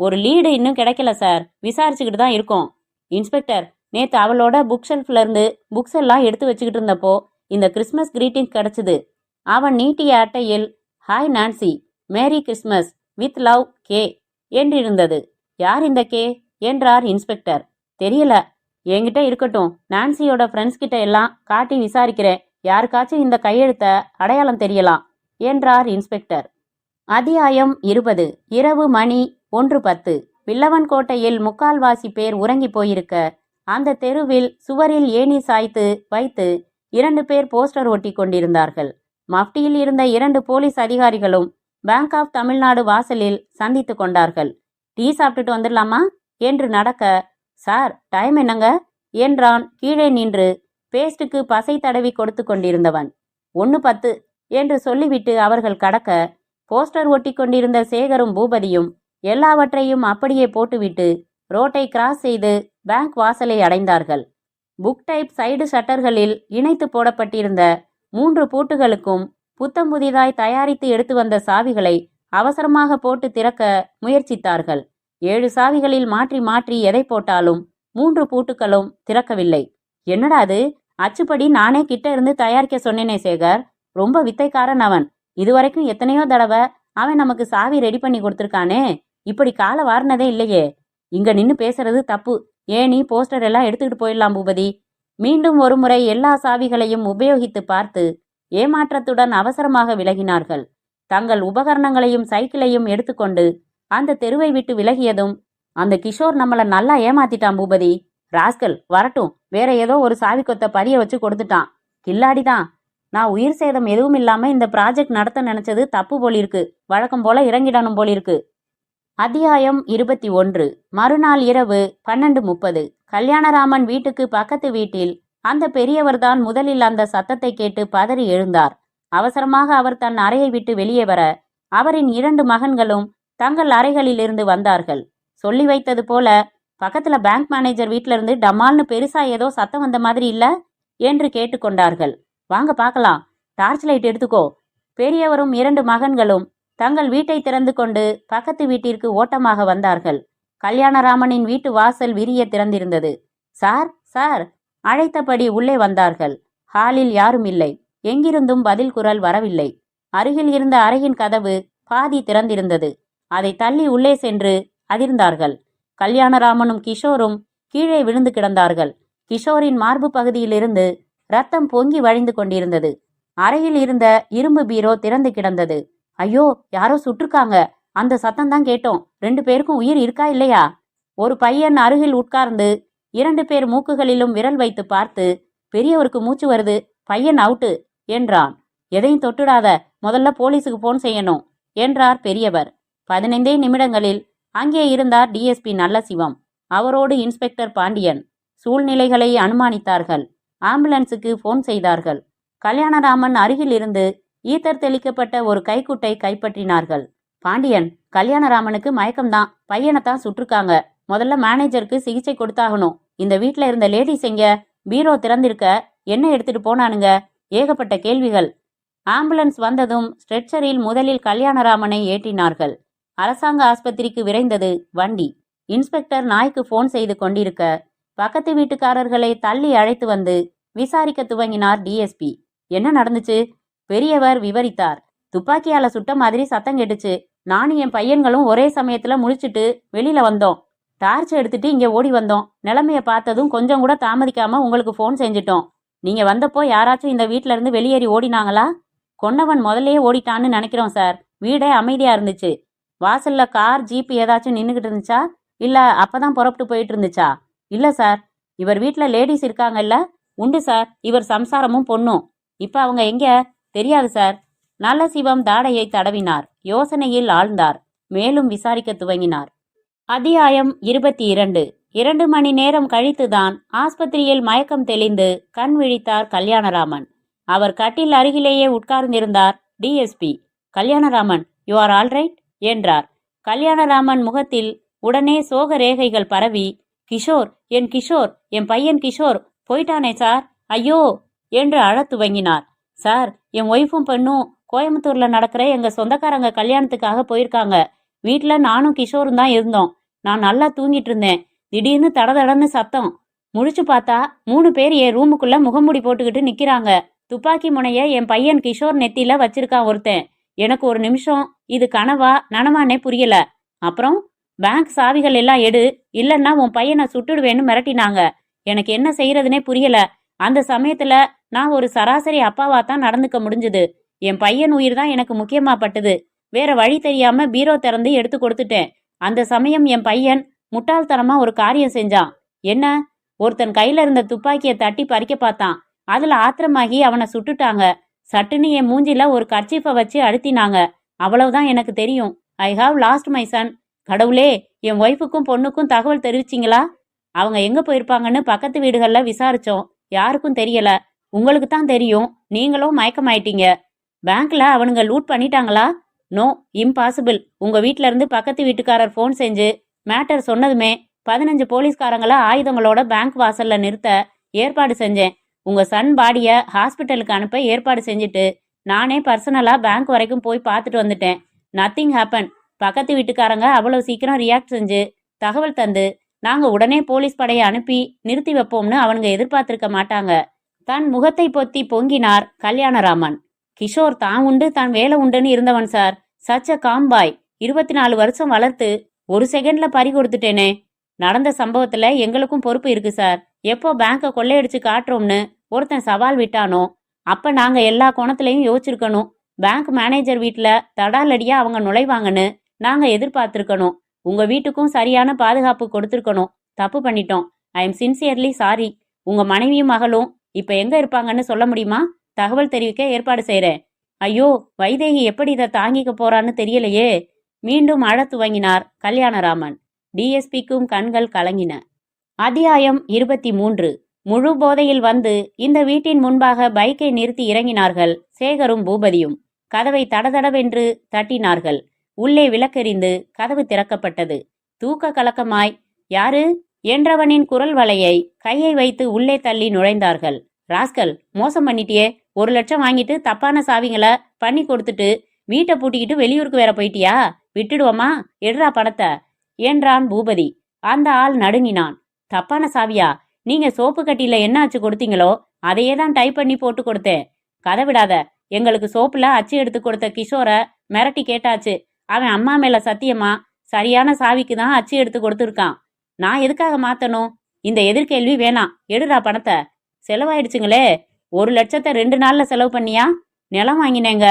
ஒரு லீடு இன்னும் கிடைக்கல சார், விசாரிச்சுக்கிட்டு தான் இருக்கோம். இன்ஸ்பெக்டர், நேத்து அவளோட புக் ஷெல்ஃப்ல இருந்து புக்ஸ் எல்லாம் எடுத்து வச்சுக்கிட்டு இருந்தப்போ இந்த கிறிஸ்மஸ் கிரீட்டிங் கிடைச்சது. அவன் நீட்டிய அட்டையில் hi Nancy, merry Christmas with love K என்றிருந்தது. யார் இந்த கே என்றார் இன்ஸ்பெக்டர். தெரியல, என்கிட்ட இருக்கட்டும், நான்சியோட ஃப்ரெண்ட்ஸ் கிட்ட எல்லாம் காட்டி விசாரிக்கிறேன், யாருக்காச்சும் இந்த கையெழுத்த அடையாளம் தெரியலாம் என்றார் இன்ஸ்பெக்டர். அத்தியாயம் 20. இரவு மணி 1:10. வில்லவன்கோட்டையில் முக்கால்வாசி பேர் உறங்கி போயிருக்க அந்த தெருவில் சுவரில் ஏணி சாய்த்து வைத்து 2 பேர் போஸ்டர் ஒட்டி கொண்டிருந்தார்கள். மஃப்டியில் இருந்த 2 போலீஸ் அதிகாரிகளும் பேங்க் ஆஃப் தமிழ்நாடு வாசலில் சந்தித்து கொண்டார்கள். டீ சாப்பிட்டுட்டு வந்துடலாமா என்று நடக்க, சார் டைம் என்னங்க என்றான் கீழே நின்று பேஸ்டுக்கு பசை தடவி கொடுத்து கொண்டிருந்தவன். 1:10 என்று சொல்லிவிட்டு அவர்கள் கடக்க, போஸ்டர் ஒட்டி கொண்டிருந்த சேகரும் பூபதியும் எல்லாவற்றையும் அப்படியே போட்டுவிட்டு ரோட்டை கிராஸ் செய்து பேங்க் வாசலை அடைந்தார்கள். புக் டைப் சைடு ஷட்டர்களில் இணைத்து போடப்பட்டிருந்த 3 பூட்டுகளுக்கும் புத்தம் புதிதாய் தயாரித்து எடுத்து வந்த சாவிகளை அவசரமாக போட்டு திறக்க முயற்சித்தார்கள். 7 சாவிகளில் மாற்றி மாற்றி எதை போட்டாலும் 3 பூட்டுகளும் திறக்கவில்லை. என்னடா அது, அச்சுப்படி நானே கிட்ட இருந்து தயாரிக்க சொன்னேனே சேகர், ரொம்ப வித்தைக்காரன் அவன். இதுவரைக்கும் எத்தனையோ தடவை அவன் நமக்கு சாவி ரெடி பண்ணி கொடுத்துருக்கானே, இப்படி காலை வாரினதே இல்லையே. இங்க நின்னு பேசுறது தப்பு, ஏனி போஸ்டர் எல்லாம் எடுத்துக்கிட்டு போயிடலாம் பூபதி. மீண்டும் ஒரு முறை எல்லா சாவிகளையும் உபயோகித்து பார்த்து ஏமாற்றத்துடன் அவசரமாக விலகினார்கள். தங்கள் உபகரணங்களையும் சைக்கிளையும் எடுத்துக்கொண்டு அந்த தெருவை விட்டு விலகியதும், அந்த கிஷோர் நம்மள நல்லா ஏமாத்திட்டான் பூபதி. ராஸ்கல் வரட்டும், வேற ஏதோ ஒரு சாவி கொத்த பதிய வச்சு கொடுத்துட்டான். கில்லாடிதான். நான் உயிர் சேதம் எதுவும் இல்லாம இந்த ப்ராஜெக்ட் நடத்த நினைச்சது தப்பு போலிருக்கு. வழக்கம் போல இறங்கிடணும் போலிருக்கு. அத்தியாயம் 21. மறுநாள் இரவு 12:30. கல்யாணராமன் வீட்டுக்கு பக்கத்து வீட்டில் அந்த பெரியவர்தான் முதலில் அந்த சத்தத்தை கேட்டு பதறி எழுந்தார். அவசரமாக அவர் தன் அறையை விட்டு வெளியே வர அவரின் 2 மகன்களும் தங்கள் அறைகளிலிருந்து வந்தார்கள். சொல்லி வைத்தது போல, பக்கத்துல பேங்க் மேனேஜர் வீட்டில இருந்து டமால்னு பெருசா ஏதோ சத்தம் வந்த மாதிரி இல்ல என்று கேட்டுக்கொண்டார்கள். வாங்க பார்க்கலாம், டார்ச் லைட் எடுத்துக்கோ. பெரியவரும் 2 மகன்களும் தங்கள் வீட்டை திறந்து கொண்டு பக்கத்து வீட்டிற்கு ஓட்டமாக வந்தார்கள். கல்யாணராமனின் வீட்டு வாசல் விரிய திறந்திருந்தது. சார் சார் அழைத்தபடி உள்ளே வந்தார்கள். ஹாலில் யாரும் இல்லை. எங்கிருந்தும் பதில் குரல் வரவில்லை. அருகில் இருந்த அறையின் கதவு பாதி திறந்திருந்தது. அதை தள்ளி உள்ளே சென்று அதிர்ந்தார்கள். கல்யாணராமனும் கிஷோரும் கீழே விழுந்து கிடந்தார்கள். கிஷோரின் மார்பு பகுதியிலிருந்து ரத்தம் பொங்கி வழிந்து கொண்டிருந்தது. அறையில் இருந்த இரும்பு பீரோ திறந்து கிடந்தது. ஐயோ, யாரோ சுற்றுக்காங்க, அந்த சத்தம் தான் கேட்டோம். 2 பேருக்கும் உயிர் இருக்கா இல்லையா? ஒரு பையன் அருகில் உட்கார்ந்து 2 பேர் மூக்குகளிலும் விரல் வைத்து பார்த்து, பெரியவருக்கு மூச்சு வருது, பையன் அவுட்டு என்றான். எதையும் தொட்டுடாத, முதல்ல போலீஸுக்கு போன் செய்யணும் என்றார் பெரியவர். 15 நிமிடங்களில் அங்கே இருந்தார் டிஎஸ்பி நல்லசிவம். அவரோடு இன்ஸ்பெக்டர் பாண்டியன். சூழ்நிலைகளை அனுமானித்தார்கள். ஆம்புலன்ஸுக்கு போன் செய்தார்கள். கல்யாணராமன் அருகில் இருந்து ஈத்தர் தெளிக்கப்பட்ட ஒரு கைக்குட்டை கைப்பற்றினார்கள். பாண்டியன், கல்யாணராமனுக்கு மயக்கம்தான், பையனைத்தான் சுற்றுக்காங்க. முதல்ல மேனேஜருக்கு சிகிச்சை கொடுத்தாகணும். இந்த வீட்டில் இருந்த லேடிஸ் எங்க? பீரோ திறந்திருக்க, என்ன எடுத்துட்டு போனானுங்க? ஏகப்பட்ட கேள்விகள். ஆம்புலன்ஸ் வந்ததும் ஸ்ட்ரெச்சரில் முதலில் கல்யாணராமனை ஏற்றினார்கள். அரசாங்க ஆஸ்பத்திரிக்கு விரைந்தது வண்டி. இன்ஸ்பெக்டர் நாய்க்கு போன் செய்து கொண்டிருக்க பக்கத்து வீட்டுக்காரர்களை தள்ளி அழைத்து வந்து விசாரிக்க துவங்கினார் டிஎஸ்பி. என்ன நடந்துச்சு? பெரியவர் விவரித்தார். துப்பாக்கியால சுட்ட மாதிரி சத்தம் கேட்டுச்சு. நானும் என் பையன்களும் ஒரே சமயத்துல முழிச்சிட்டு வெளியில வந்தோம். டார்ச் எடுத்துட்டு இங்க ஓடி வந்தோம். நிலைமைய பார்த்ததும் கொஞ்சம் கூட தாமதிக்காம உங்களுக்கு போன் செஞ்சிட்டோம். நீங்க வந்தப்போ யாராச்சும் இந்த வீட்ல இருந்து வெளியேறி ஓடினாங்களா? கொன்னவன் முதல்லயே ஓடிட்டான்னு நினைக்கிறோம் சார். வீடே அமைதியா இருந்துச்சு. வாசல்ல கார் ஜீப் ஏதாச்சும் நின்னுகிட்டு இருந்துச்சா, இல்ல அப்பதான் புறப்பட்டு போயிட்டு இருந்துச்சா? இல்ல சார். இவர் வீட்ல லேடிஸ் இருக்காங்கல்ல? உண்டு சார், இவர் சம்சாரமும் பொண்ணும். இப்ப அவங்க எங்க? தெரியாது சார். நல்லசிவம் தாடையை தடவினார். யோசனையில் ஆழ்ந்தார். மேலும் விசாரிக்க துவங்கினார். அத்தியாயம் 22. 2 மணி நேரம் கழித்துதான் ஆஸ்பத்திரியில் மயக்கம் தெளிந்து கண் விழித்தார் கல்யாணராமன். அவர் கட்டில் அருகிலேயே உட்கார்ந்திருந்தார் DSP. Kalyanaraman, you are all right என்றார். கல்யாணராமன் முகத்தில் உடனே சோக ரேகைகள் பரவி, கிஷோர், என் கிஷோர், என் பையன் கிஷோர் போயிட்டானே சார், ஐயோ என்று அழத் துவங்கினார். சார், என் ஒய்ஃபும் பெண்ணும் கோயம்புத்தூர்ல நடக்கிற எங்க சொந்தக்காரங்க கல்யாணத்துக்காக போயிருக்காங்க. வீட்ல நானும் கிஷோரும் தான் இருந்தோம். நான் நல்லா தூங்கிட்டு இருந்தேன். திடீர்னு தடதடன்னு சத்தம். முழிச்சு பார்த்தா 3 பேர் என் ரூமுக்குள்ள முகமூடி போட்டுக்கிட்டு நிக்கிறாங்க. துப்பாக்கி முனைய என் பையன் கிஷோர் நெத்தியில வச்சிருக்கான் ஒருத்தன். எனக்கு ஒரு நிமிஷம் இது கனவா நனவானே புரியல. அப்புறம் பேங்க் சாவிகள் எல்லாம் எடு, இல்லன்னா உன் பையனை சுட்டுடுவேன்னு மிரட்டினாங்க. எனக்கு என்ன செய்யறதுனே புரியல. அந்த சமயத்துல நான் ஒரு சராசரி அப்பாவா தான் நடந்துக்க முடிஞ்சுது. என் பையன் உயிர் தான் எனக்கு முக்கியமா பட்டது. வேற வழி தெரியாம பீரோ திறந்து எடுத்து கொடுத்துட்டேன். அந்த சமயம் என் பையன் முட்டாள்தனமா ஒரு காரியம் செஞ்சான். என்ன? ஒருத்தன் கையில இருந்த துப்பாக்கியை தட்டி பறிக்க பார்த்தான். அதுல ஆத்திரமாகி அவனை சுட்டுட்டாங்க. சட்டுன்னு என் மூஞ்சில ஒரு கர்ச்சீஃபை வச்சு அழுத்தினாங்க. அவ்வளவுதான் எனக்கு தெரியும். I have last my son. கடவுளே, என் ஒய்ஃபுக்கும் பொண்ணுக்கும் தகவல் தெரிவிச்சிங்களா? அவங்க எங்க போயிருப்பாங்கன்னு பக்கத்து வீடுகள்ல விசாரிச்சோம். யாருக்கும் தெரியல. உங்களுக்கு தான் தெரியும். நீங்களும் மயக்கமாயிட்டீங்க. பேங்க்ல அவனுங்க லூட் பண்ணிட்டாங்களா? No, impossible. உங்க வீட்ல இருந்து பக்கத்து வீட்டுக்காரர் ஃபோன் செஞ்சு மேட்டர் சொன்னதுமே 15 போலீஸ்காரங்கள ஆயுதங்களோட பேங்க் வாசல்ல நிறுத்த ஏற்பாடு செஞ்சேன். உங்க சன் பாடிய ஹாஸ்பிட்டலுக்கு அனுப்ப ஏற்பாடு செஞ்சுட்டு நானே பர்சனலா பேங்க் வரைக்கும் போய் பார்த்துட்டு வந்துட்டேன். Nothing happen. பக்கத்து வீட்டுக்காரங்க அவ்வளவு சீக்கிரம் ரியாக்ட் செஞ்சு தகவல் தந்து நாங்க உடனே போலீஸ் படையை அனுப்பி நிறுத்தி வைப்போம்னு அவனுங்க எதிர்பார்த்திருக்க மாட்டாங்க. தன் முகத்தை பொத்தி பொங்கினார் கல்யாணராமன். கிஷோர் தான் உண்டு தான் வேலை உண்டுன்னு இருந்தவன் சார். சச்ச காம்பாய். 24 வருஷம் வளர்த்து ஒரு செகண்ட்ல பறி கொடுத்துட்டேனே. நடந்த சம்பவத்துல எங்களுக்கும் பொறுப்பு இருக்கு சார். எப்போ பேங்கை கொள்ளையடிச்சு காட்டுறோம்னு ஒருத்தன் சவால் விட்டானோ அப்ப நாங்க எல்லா கோணத்திலையும் யோசிச்சிருக்கணும். பேங்க் மேனேஜர் வீட்டுல தடாலடியா அவங்க நுழைவாங்கன்னு நாங்க எதிர்பார்த்திருக்கணும். உங்க வீட்டுக்கும் சரியான பாதுகாப்பு கொடுத்திருக்கணும். தப்பு பண்ணிட்டோம். I am sincerely sorry. உங்க மனைவியும் மகளும் இப்ப எங்க இருப்பாங்கன்னு சொல்ல முடியுமா? தகவல் தெரிவிக்க ஏற்பாடு செய்றேன். ஐயோ, வைதேகி எப்படி இதை தாங்கிக்க போறான்னு தெரியலையே. மீண்டும் அழத் துவங்கினார் கல்யாணராமன். டிஎஸ்பிக்கும் கண்கள் கலங்கின. அத்தியாயம் 23. முழு போதையில் வந்து இந்த வீட்டின் முன்பாக பைக்கை நிறுத்தி இறங்கினார்கள் சேகரும் பூபதியும். கதவை தடதடவென்று தட்டினார்கள். உள்ளே விளக்கெறிந்து கதவு திறக்கப்பட்டது. தூக்க கலக்கமாய் யாரு என்றவனின் குரல் வலையை கையை வைத்து உள்ளே தள்ளி நுழைந்தார்கள். ராஸ்கல், மோசம் பண்ணிட்டியே. 1 லட்சம் வாங்கிட்டு தப்பான சாவிங்களை பண்ணி கொடுத்துட்டு வீட்டை பூட்டிக்கிட்டு வெளியூருக்கு வேற போயிட்டியா? விட்டுடுவோமா? எடுறா பணத்தை என்றான் பூபதி. அந்த ஆள் நடுங்கினான். தப்பான சாவியா? நீங்க சோப்பு கட்டியில என்ன அச்சு கொடுத்தீங்களோ அதையே தான் டைப் பண்ணி போட்டு கொடுத்தேன். கதை விடாத. எங்களுக்கு சோப்புல அச்சு எடுத்து கொடுத்த கிஷோரை மிரட்டி கேட்டாச்சு. அவன் அம்மா மேல சத்தியமா சரியான சாவிக்கு தான் அச்சு எடுத்து கொடுத்துருக்கான். நான் எதுக்காக மாத்தணும்? இந்த எதிர்கேள்வி வேணாம். எடுறா பணத்தை. செலவாயிடுச்சுங்களே. 1 லட்சத்தை 2 நாள்ல செலவு பண்ணியா? நிலம் வாங்கினேங்க.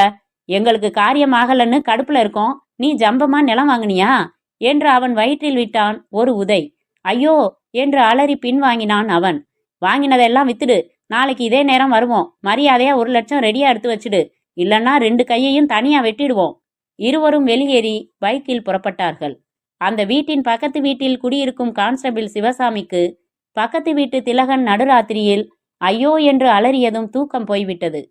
எங்களுக்கு காரியம் ஆகலன்னு கடுப்புல இருக்கோம். நீ ஜம்பமா நிலம் வாங்கினியா என்று அவன் வயிற்றில் விட்டான் ஒரு உதை. ஐயோ என்று அலறி பின் வாங்கினான் அவன். வாங்கினதெல்லாம் வித்துடு. நாளைக்கு இதே நேரம் வருவோம். மரியாதையா 1 லட்சம் ரெடியா எடுத்து வச்சுடு. இல்லன்னா 2 கையையும் தனியா வெட்டிடுவோம். இருவரும் வெளியேறி பைக்கில் புறப்பட்டார்கள். அந்த வீட்டின் பக்கத்து வீட்டில் குடியிருக்கும் கான்ஸ்டபிள் சிவசாமிக்கு பக்கத்து வீட்டு திலகன் நடுராத்திரியில் ஐயோ என்று அலறியதும் தூக்கம் போய்விட்டது.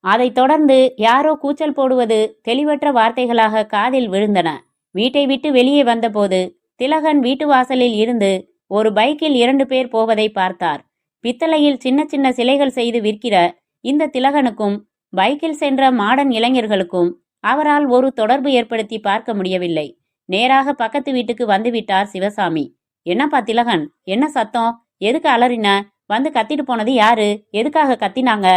அதைத் தொடர்ந்து யாரோ கூச்சல் போடுவது தெளிவற்ற வார்த்தைகளாக காதில் விழுந்தன. வீட்டை விட்டு வெளியே வந்தபோது திலகன் வீட்டு வாசலில் இருந்து ஒரு பைக்கில் 2 பேர் போவதை பார்த்தார். பித்தளையில் சின்ன சின்ன சிலைகள் செய்து விற்கிற இந்த திலகனுக்கும் பைக்கில் சென்ற மாடர்ன் இளைஞர்களுக்கும் அவரால் ஒரு தொடர்பு ஏற்படுத்தி பார்க்க முடியவில்லை. நேராக பக்கத்து வீட்டுக்கு வந்துவிட்டார் சிவசாமி. என்னப்பா திலகன், என்ன சத்தம்? எதுக்கு அலறின? வந்து கத்திட்டு போனது யாரு? எதுக்காக கத்தினாங்க?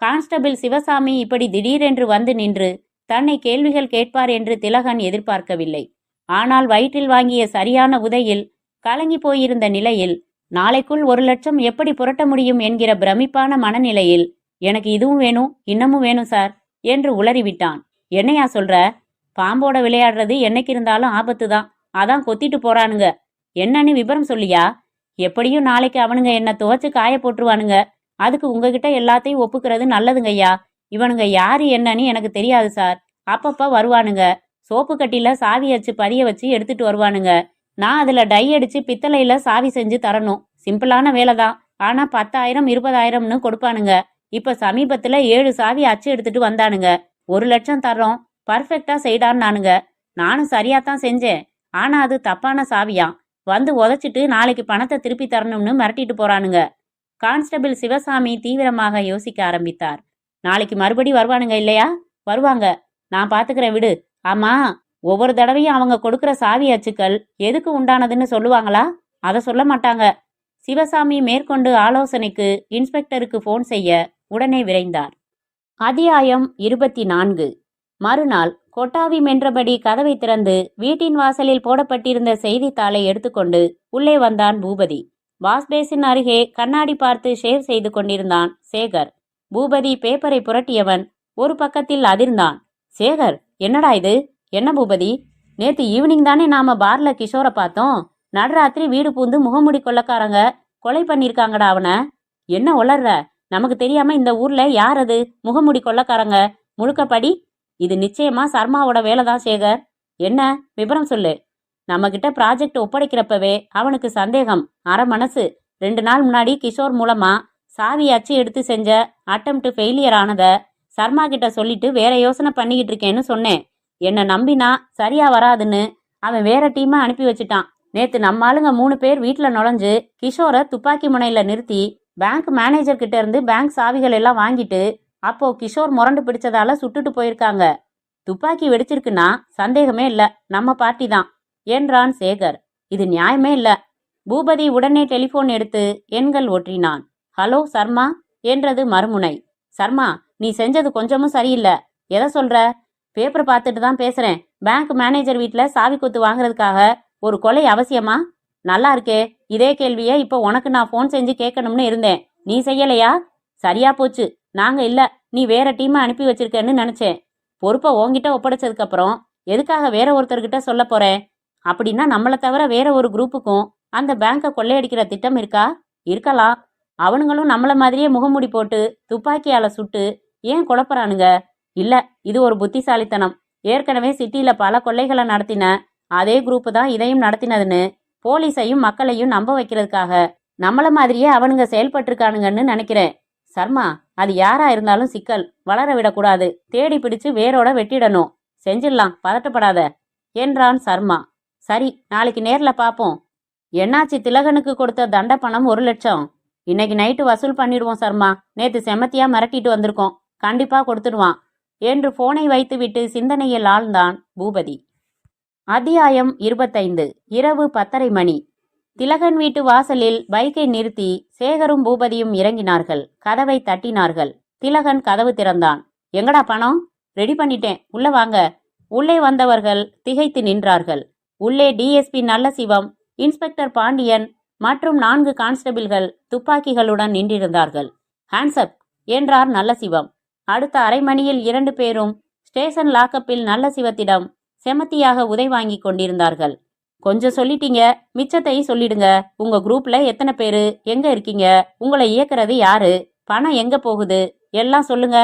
கான்ஸ்டபிள் சிவசாமி இப்படி திடீரென்று வந்து நின்று தன்னை கேள்விகள் கேட்பார் என்று திலகன் எதிர்பார்க்கவில்லை. ஆனால் வயிற்றில் வாங்கிய சரியான உதையில் கலங்கி போயிருந்த நிலையில் நாளைக்குள் 1 லட்சம் எப்படி புரட்ட முடியும் என்கிற பிரமிப்பான மனநிலையில் எனக்கு இதுவும் வேணும் இன்னமும் வேணும் சார் என்று உளறிவிட்டான். என்னையா சொல்ற? பாம்போட விளையாடுறது என்னைக்கு இருந்தாலும் ஆபத்து தான். அதான் கொத்திட்டு போறானுங்க. என்னன்னு விபரம் சொல்லியா? எப்படியும் நாளைக்கு அவனுங்க என்ன துவச்சு காய போட்டுருவானுங்க. அதுக்கு உங்ககிட்ட எல்லாத்தையும் ஒப்புக்கிறது நல்லதுங்கய்யா. இவனுங்க யாரு என்னன்னு எனக்கு தெரியாது சார். அப்பப்ப வருவானுங்க. சோப்பு கட்டில சாவி அச்சு பதிய வச்சு எடுத்துட்டு வருவானுங்க. நான் அதுல டை அடிச்சு பித்தளையில சாவி செஞ்சு தரணும். சிம்பிளான வேலைதான். ஆனா 10,000 20,000ன்னு கொடுப்பானுங்க. இப்ப சமீபத்துல 7 சாவி அச்சு எடுத்துட்டு வந்தானுங்க. 1 லட்சம் தர்றோம், பர்ஃபெக்டா செய்டான்னு நானுங்க. நானும் சரியாத்தான் செஞ்சேன். ஆனா அது தப்பான சாவியாம். வந்து உதைச்சிட்டு நாளைக்கு பணத்தை திருப்பி தரணும்னு மிரட்டிட்டு போறானுங்க. கான்ஸ்டபிள் சிவசாமி தீவிரமாக யோசிக்க ஆரம்பித்தார். நாளைக்கு மறுபடி வருவானுங்க இல்லையா? வருவாங்க, நான் பாத்துக்கிறேன் விடு. ஆமா, ஒவ்வொரு தடவையும் அவங்க கொடுக்கிற சாவி அச்சுக்கள் எதுக்கு உண்டானதுன்னு சொல்லுவாங்களா? அதை சொல்ல மாட்டாங்க. சிவசாமி மேற்கொண்டு ஆலோசனைக்கு இன்ஸ்பெக்டருக்கு போன் செய்ய உடனே விரைந்தார். அத்தியாயம் 24. மறுநாள் கொட்டாவி மென்றபடி கதவை திறந்து வீட்டின் வாசலில் போடப்பட்டிருந்த செய்தித்தாளை எடுத்துக்கொண்டு உள்ளே வந்தான் பூபதி. வாஷ்பேசின் அருகே கண்ணாடி பார்த்து ஷேவ் செய்து கொண்டிருந்தான் சேகர். பூபதி பேப்பரை புரட்டியவன் ஒரு பக்கத்தில் அதிர்ந்தான். சேகர், என்னடா இது? என்ன பூபதி? நேத்து ஈவினிங் தானே நாம பார்ல கிஷோரை பார்த்தோம். நடுராத்திரி வீடு பூந்து முகமுடி கொள்ளக்காரங்க கொலை பண்ணிருக்காங்கடா அவனை. என்ன உளர்ற? நமக்கு தெரியாம இந்த ஊர்ல யார் அது முகமுடி கொள்ளக்காரங்க? முழுக்கப்படி. இது நிச்சயமா சர்மாவோட வேலைதான் சேகர். என்ன விபரம் சொல்லு. நம்ம கிட்ட ப்ராஜெக்ட் ஒப்படைக்கிறப்பவே அவனுக்கு சந்தேகம் அரை மனசு. 2 நாள் முன்னாடி கிஷோர் மூலமா சாவி அச்சு எடுத்து செஞ்ச அட்டம்ப்ட் ஃபெயிலியர் ஆனத சர்மா கிட்ட சொல்லிட்டு வேற யோசனை பண்ணிக்கிட்டு இருக்கேன்னு சொன்னேன். என்ன நம்பினா சரியா வராதுன்னு அவன் வேற டீமை அனுப்பி வச்சுட்டான். நேத்து நம்ம ஆளுங்க 3 பேர் வீட்டுல நுழைஞ்சு கிஷோரை துப்பாக்கி முனையில நிறுத்தி பேங்க் மேனேஜர் கிட்ட இருந்து பேங்க் சாவிகள் எல்லாம் வாங்கிட்டு அப்போ கிஷோர் முரண்டு பிடிச்சதால சுட்டுட்டு போயிருக்காங்க. துப்பாக்கி வெடிச்சிருக்குன்னா சந்தேகமே இல்ல, நம்ம பார்ட்டி தான் என்றான் சேகர். இது நியாயமே இல்ல. பூபதி உடனே டெலிபோன் எடுத்து எண்கள் ஒற்றினான். ஹலோ சர்மா என்றது மறுமுனை. சர்மா, நீ செஞ்சது கொஞ்சமும் சரியில்லை. எதை சொல்ற? பேப்பர் பார்த்துட்டு தான் பேசுறேன். பேங்க் மேனேஜர் வீட்டுல சாவி கொத்து வாங்குறதுக்காக ஒரு கொலை அவசியமா? நல்லா இருக்கே. இதே கேள்விய இப்போ உனக்கு நான் போன் செஞ்சு கேட்கணும்னு இருந்தேன். நீ செய்யலையா? சரியா போச்சு. நாங்க இல்ல, நீ வேற டீமை அனுப்பி வச்சிருக்கேன்னு நினைச்சேன். பொறுப்பை உன்கிட்ட ஒப்படைச்சதுக்கு அப்புறம் எதுக்காக வேற ஒருத்தர்கிட்ட சொல்ல போறேன்? அப்படின்னா நம்மளை தவிர வேற ஒரு குரூப்புக்கும் அந்த பேங்கை கொள்ளையடிக்கிற திட்டம் இருக்கா? இருக்கலாம். அவனுங்களும் நம்மள மாதிரியே முகமூடி போட்டு துப்பாக்கியால சுட்டு ஏன் குழப்பறானுங்க? இல்ல, இது ஒரு புத்திசாலித்தனம். ஏற்கனவே சிட்டியில பல கொள்ளைகளை நடத்தின அதே குரூப்பு தான் இதையும் நடத்தினதுன்னு போலீஸையும் மக்களையும் நம்ப வைக்கிறதுக்காக நம்மள மாதிரியே அவனுங்க செயல்பட்டிருக்கானுங்கன்னு நினைக்கிறேன். சர்மா, அது யாரா இருந்தாலும் சிக்கல் வளர விடக்கூடாது. தேடி பிடிச்சு வேரோட வெட்டிடணும். செஞ்சிடலாம், பதட்டப்படாத என்றான் சர்மா. சரி, நாளைக்கு நேர்ல பாப்போம். என்னாச்சு? திலகனுக்கு கொடுத்த தண்ட பணம் 1 லட்சம். இன்னைக்கு நைட்டு வசூல் பண்ணிடுவோம் சர்மா. நேத்து செமத்தியா மிரட்டிட்டு வந்திருக்கோம். கண்டிப்பா கொடுத்துடுவான் என்று போனை வைத்துவிட்டு சிந்தனையில் ஆழ்ந்தான் பூபதி. அத்தியாயம் 25. இரவு 10:30 மணி. திலகன் வீட்டு வாசலில் பைக்கை நிறுத்தி சேகரும் பூபதியும் இறங்கினார்கள். கதவை தட்டினார்கள். திலகன் கதவு திறந்தான். எங்கடா பணம்? ரெடி பண்ணிட்டேன், உள்ள வாங்க. உள்ளே வந்தவர்கள் திகைத்து நின்றார்கள். உள்ளே டிஎஸ்பி நல்லசிவம், இன்ஸ்பெக்டர் பாண்டியன் மற்றும் 4 கான்ஸ்டபிள்கள் துப்பாக்கிகளுடன் நின்றிருந்தார்கள். ஹேண்ட்ஸ்அப் என்றார் நல்லசிவம். அடுத்த அரை மணியில் 2 பேரும் ஸ்டேஷன் லாக்கப்பில் நல்லசிவத்திடம் செமத்தியாக உதை வாங்கி கொண்டிருந்தார்கள். கொஞ்சம் சொல்லிட்டீங்க, மிச்சத்தையும் சொல்லிடுங்க. உங்க குரூப்ல எத்தனை பேரு? எங்க இருக்கீங்க? உங்களை இயக்குறது யாரு? பணம் எங்க போகுது? எல்லாம் சொல்லுங்க.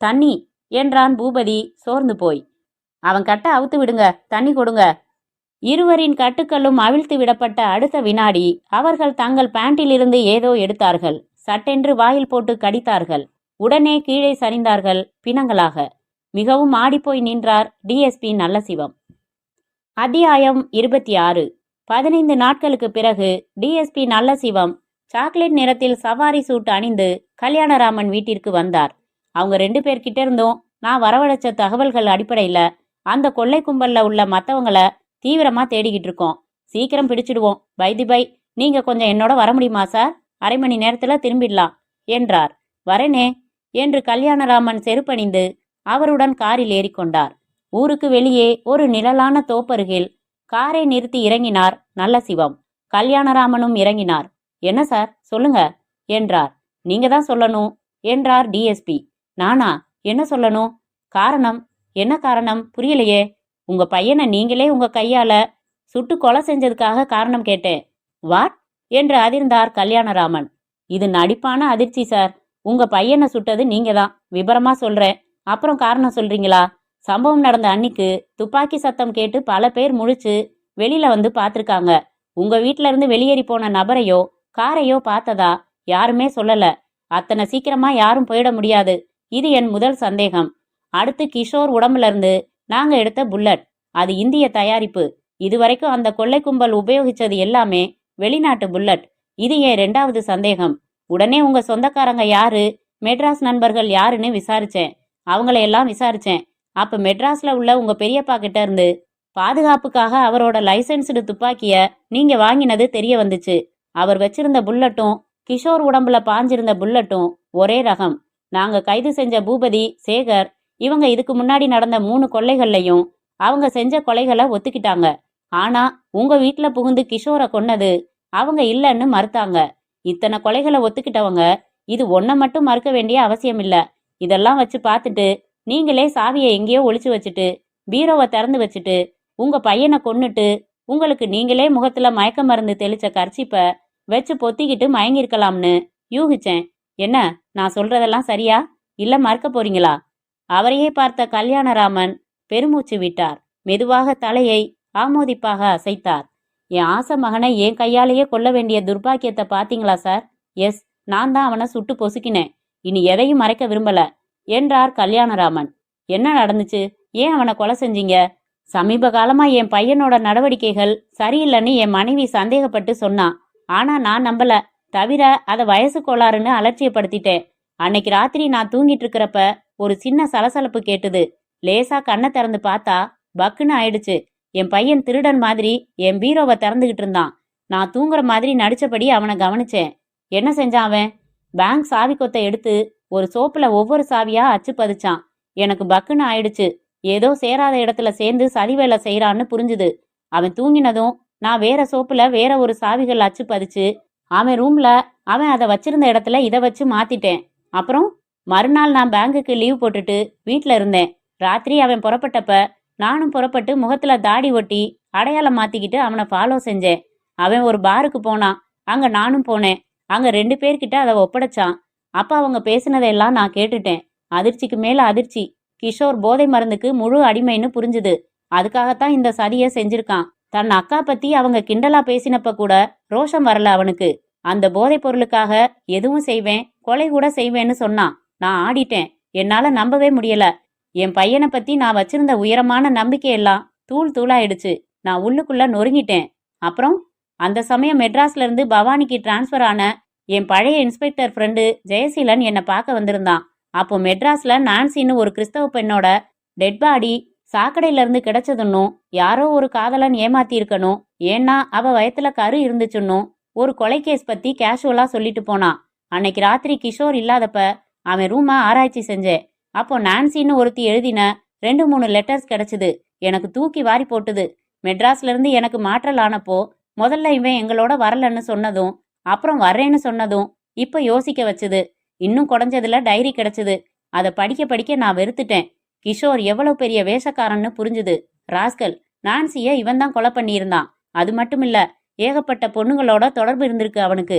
தண்ணி என்றான் பூபதி சோர்ந்து போய். அவன் கட்டை அவுத்து விடுங்க, தண்ணி கொடுங்க. இருவரின் கட்டுக்களும் அவிழ்த்து விடப்பட்ட அடுத்த வினாடி அவர்கள் தங்கள் பேண்டிலிருந்து ஏதோ எடுத்தார்கள். சட்டென்று வாயில் போட்டு கடித்தார்கள். உடனே கீழே சரிந்தார்கள் பிணங்களாக. மிகவும் ஆடிப்போய் நின்றார் டிஎஸ்பி நல்லசிவம். அத்தியாயம் 26. 15 நாட்களுக்கு பிறகு டிஎஸ்பி நல்லசிவம் சாக்லேட் நிறத்தில் சவாரி சூட் அணிந்து கல்யாணராமன் வீட்டிற்கு வந்தார். அவங்க 2 பேர்கிட்ட இருந்தும் நான் வரவழைச்ச தகவல்கள் அடிப்படையில அந்த கொள்ளை கும்பல்ல உள்ள மற்றவங்களை தீவிரமா தேடிக்கிட்டு இருக்கோம். சீக்கிரம் பிடிச்சிடுவோம். பை நீங்க கொஞ்சம் என்னோட வர முடியுமா சார்? அரை மணி நேரத்துல திரும்பிடலாம் என்றார். வரேனே என்று கல்யாணராமன் செருப்பணிந்து அவருடன் காரில் ஏறிக்கொண்டார். ஊருக்கு வெளியே ஒரு நிழலான தோப்பருகில் காரை நிறுத்தி இறங்கினார் நல்லசிவம். கல்யாணராமனும் இறங்கினார். என்ன சார், சொல்லுங்க என்றார். நீங்க தான் சொல்லணும் என்றார் டிஎஸ்பி. நானா? என்ன சொல்லணும்? காரணம்? என்ன காரணம்? புரியலையே. உங்க பையனை நீங்களே உங்க கையால சுட்டு கொலை செஞ்சதுக்காக காரணம் கேட்டேன். வாட் என்று அதிர்ந்தார் கல்யாணராமன். இது நடிப்பான அதிர்ச்சி சார். உங்க பையனை சுட்டது நீங்க தான். விபரமா சொல்றேன், அப்புறம் காரணம் சொல்றீங்களா? சம்பவம் நடந்த அன்னிக்கு துப்பாக்கி சத்தம் கேட்டு பல பேர் முழிச்சு வெளியில வந்து பார்த்துருக்காங்க. உங்க வீட்ல இருந்து வெளியேறி போன நபரையோ காரையோ பார்த்ததா யாருமே சொல்லல. அத்தனை சீக்கிரமா யாரும் போயிட முடியாது. இது என் முதல் சந்தேகம். அடுத்து கிஷோர் உடம்புல இருந்து நாங்க எடுத்த புல்லட், அது இந்திய தயாரிப்பு. இதுவரைக்கும் அந்த கொள்ளை கும்பல் உபயோகிச்சது எல்லாமே வெளிநாட்டு புல்லட். இது என் 2வது சந்தேகம். உடனே உங்க சொந்தக்காரங்க யாரு, மெட்ராஸ் நண்பர்கள் யாருன்னு விசாரிச்சேன். அவங்களையெல்லாம் விசாரிச்சேன். அப்ப மெட்ராஸ்ல உள்ள உங்க பெரியப்பா கிட்ட இருந்து பாதுகாப்புக்காக அவரோட லைசென்ஸ்டு துப்பாக்கிய நீங்க வாங்கினது தெரிய வந்துச்சு. அவர் வச்சிருந்த புல்லட்டும் கிஷோர் உடம்புல பாஞ்சிருந்த புல்லட்டும் ஒரே ரகம். நாங்க கைது செஞ்ச பூபதி, சேகர் இவங்க இதுக்கு முன்னாடி நடந்த 3 கொள்ளைகள்லையும் அவங்க செஞ்ச கொலைகளை ஒத்துக்கிட்டாங்க. ஆனா உங்க வீட்டுல புகுந்து கிஷோரை கொன்னது அவங்க இல்லைன்னு மறுத்தாங்க. இத்தனை கொலைகளை ஒத்துக்கிட்டவங்க இது ஒன்ன மட்டும் மறுக்க வேண்டிய அவசியம் இல்ல. இதெல்லாம் வச்சு பார்த்துட்டு நீங்களே சாவியை எங்கேயோ ஒளிச்சு வச்சுட்டு பீரோவை திறந்து வச்சுட்டு உங்க பையனை கொன்னுட்டு உங்களுக்கு நீங்களே முகத்துல மயக்க மருந்து தெளிச்ச கர்ச்சிப்ப வச்சு பொத்திக்கிட்டு மயங்கிருக்கலாம்னு யூகிச்சேன். என்ன, நான் சொல்றதெல்லாம் சரியா இல்ல மறுக்க போறீங்களா? அவரையே பார்த்த கல்யாணராமன் பெருமூச்சு விட்டார். மெதுவாக தலையை ஆமோதிப்பாக அசைத்தார். என் ஆசை மகனை என் கையாலேயே கொல்ல வேண்டிய துர்பாக்கியத்தை பாத்தீங்களா சார்? எஸ், நான் தான் அவனை சுட்டு பொசுக்கினேன். இனி எதையும் மறைக்க விரும்பல என்றார் கல்யாணராமன். என்ன நடந்துச்சு? ஏன் அவனை கொலை செஞ்சீங்க? சமீப காலமா என் பையனோட நடவடிக்கைகள் சரியில்லைன்னு என் மனைவி சந்தேகப்பட்டு சொன்னான். ஆனா நான் நம்பல. தவிர அதை வயசு கோளாறுன்னு அலட்சியப்படுத்திட்டேன். அன்னைக்கு ராத்திரி நான் தூங்கிட்டு இருக்கிறப்ப ஒரு சின்ன சலசலப்பு கேட்டுது. லேசா கண்ணை திறந்து பார்த்தா பக்குன்னு ஆயிடுச்சு. என் பையன் திருடன் மாதிரி என் பீரோவை திறந்துகிட்டு இருந்தான். நான் தூங்குற மாதிரி நடிச்சபடி அவனை கவனிச்சேன். என்ன செஞ்சான் அவன்? பேங்க் சாவி கொத்தை எடுத்து ஒரு சோப்புல ஒவ்வொரு சாவியா அச்சு பதிச்சான். எனக்கு பக்குன்னு ஆயிடுச்சு. ஏதோ சேராத இடத்துல சேர்ந்து சதி வேலை செய்யறான்னு புரிஞ்சுது. அவன் தூங்கினதும் நான் வேற சோப்புல வேற ஒரு சாவிகள் அச்சு பதிச்சு அவன் ரூம்ல அவன் அதை வச்சிருந்த இடத்துல இதை வச்சு மாத்திட்டேன். அப்புறம் மறுநாள் நான் பேங்குக்கு லீவ் போட்டுட்டு வீட்டுல இருந்தேன். ராத்திரி அவன் புறப்பட்டப்ப நானும் புறப்பட்டு முகத்துல தாடி ஒட்டி அடையாளம் மாத்திக்கிட்டு அவனை ஃபாலோ செஞ்சேன். அவன் ஒரு பாருக்கு போனான். அங்க நானும் போனேன். அங்க 2 பேர்கிட்ட அதை ஒப்படைச்சான். அப்ப அவங்க பேசினதையெல்லாம் நான் கேட்டுட்டேன். அதிர்ச்சிக்கு மேல அதிர்ச்சி. கிஷோர் போதை மருந்துக்கு முழு அடிமைன்னு புரிஞ்சுது. அதுக்காகத்தான் இந்த சதியை செஞ்சிருக்கான். தன் அக்கா பத்தி அவங்க கிண்டலா பேசினப்ப கூட ரோஷம் வரல அவனுக்கு. அந்த போதைப் பொருளுக்காக எதுவும் செய்வேன், கொலை கூட செய்வேன்னு சொன்னான். நான் ஆடிட்டேன். என்னால நம்பவே முடியல. என் பையனை பத்தி நான் வச்சிருந்த உயரமான நம்பிக்கையெல்லாம் தூள் தூளாயிடுச்சு. நான் உள்ளுக்குள்ள நொறுங்கிட்டேன். அப்புறம் அந்த சமயம் மெட்ராஸ்ல இருந்து பவானிக்கு டிரான்ஸ்ஃபர் ஆன என் பழைய இன்ஸ்பெக்டர் ஃப்ரெண்டு ஜெயசீலன் என்னை பார்க்க வந்திருந்தான். அப்போ மெட்ராஸ்ல நான்சின்னு ஒரு கிறிஸ்தவ பெண்ணோட டெட் பாடி சாக்கடையில இருந்து கிடைச்சதுன்னும் யாரோ ஒரு காதலன் ஏமாத்தி இருக்கணும், ஏன்னா அவ வயத்துல கரு இருந்துச்சுன்னும் ஒரு கொலை கேஸ் பத்தி கேஷுவலா சொல்லிட்டு போனான். அன்னைக்கு ராத்திரி கிஷோர் இல்லாதப்ப அவன் ரூமா ஆராய்ச்சி செஞ்சேன். அப்போ நான்சின்னு ஒருத்தி எழுதின 2-3 லெட்டர்ஸ் கிடைச்சது. எனக்கு தூக்கி வாரி போட்டுது. மெட்ராஸ்ல இருந்து எனக்கு மாற்றல் ஆனப்போ முதல்ல இவன் எங்களோட வரலன்னு சொன்னதும் அப்புறம் வர்றேன்னு சொன்னதும் இப்ப யோசிக்க வச்சுது. இன்னும் குறைஞ்சதுல டைரி கிடைச்சது. அதை படிக்க படிக்க நான் வெறுத்துட்டேன். கிஷோர் எவ்வளவு பெரிய வேஷக்காரன்னு புரிஞ்சுது. ராஸ்கல், நான்சிய இவன் தான் கொலை பண்ணியிருந்தான். அது மட்டும் இல்ல, ஏகப்பட்ட பொண்ணுங்களோட தொடர்பு இருந்திருக்கு அவனுக்கு.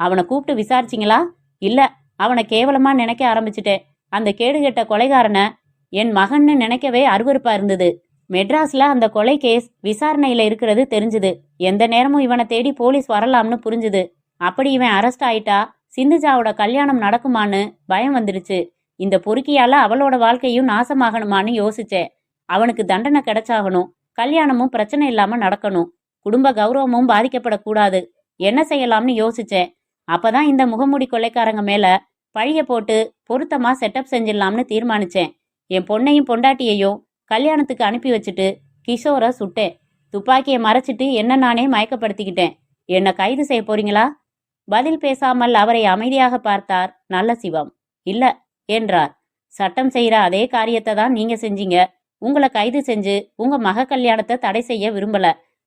அவனை கூப்பிட்டு விசாரிச்சிங்களா? இல்ல, அவனை கேவலமா நினைக்க ஆரம்பிச்சுட்டேன். அந்த கேடுகெட்ட கொலைகாரனை என் மகன்னு நினைக்கவே அருவருப்பா இருந்தது. மெட்ராஸ்ல அந்த கொலை கேஸ் விசாரணையில இருக்கிறது தெரிஞ்சுது. எந்த நேரமும் இவனை தேடி போலீஸ் வரலாம்னு புரிஞ்சுது. அப்படி இவன் அரெஸ்ட் ஆயிட்டா சிந்துஜாவோட கல்யாணம் நடக்குமான்னு பயம் வந்துடுச்சு. இந்த பொறுக்கியால அவளோட வாழ்க்கையும் நாசமாகணுமான்னு யோசிச்சேன். அவனுக்கு தண்டனை கிடைச்சாகணும். கல்யாணமும் பிரச்சனை இல்லாம நடக்கணும். குடும்ப கௌரவமும் பாதிக்கப்படக்கூடாது. என்ன செய்யலாம்னு யோசிச்சேன். அப்பதான் இந்த முகமூடி கொள்ளைக்காரங்க மேல பழிய போட்டு பொருத்தமா செட்டப் செஞ்சிடலாம்னு தீர்மானிச்சேன். என் பொண்ணையும் பொண்டாட்டியையும் கல்யாணத்துக்கு அனுப்பி வச்சுட்டு கிஷோரை சுட்டேன். துப்பாக்கியை மறைச்சிட்டு என்ன நானே மயக்கப்படுத்திக்கிட்டேன். என்னை கைது செய்ய போறீங்களா? பதில் பேசாமல் அவரை அமைதியாக பார்த்தார் நல்ல சிவம். இல்ல என்றார். சட்டம் செய்யற அதே காரியத்தை தான் நீங்க செஞ்சீங்க. உங்களை கைது செஞ்சு உங்க மக கல்யாணத்தை தடை செய்ய விரும்பல.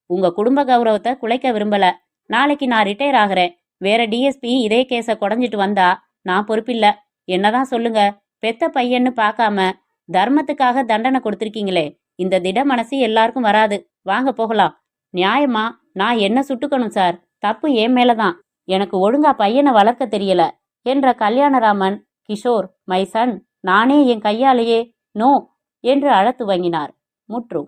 உங்க குடும்ப கௌரவத்தை குலைக்க விரும்பல. நாளைக்கு நான் ரிட்டையர் ஆகிறேன். வேற டிஎஸ்பி இதே கேஸை குடஞ்சிட்டு வந்தா நான் பொறுப்பில்ல. என்னதான் சொல்லுங்க. பெத்த பையன்னு பார்க்காம தர்மத்துக்காக தண்டனை கொடுத்திருக்கீங்களே, இந்த திட மனசு எல்லாருக்கும் வராது. வாங்க போகலாம். நியாயமா நான் என்ன சுட்டுக்கணும் சார்? தப்பு என் மேலதான். எனக்கு ஒழுங்கா பையனை வளர்க்க தெரியல என்ற கல்யாணராமன், கிஷோர் மை சன், நானே என் கையாலேயே நோ என்று அழத் துவங்கினார். முற்றும்.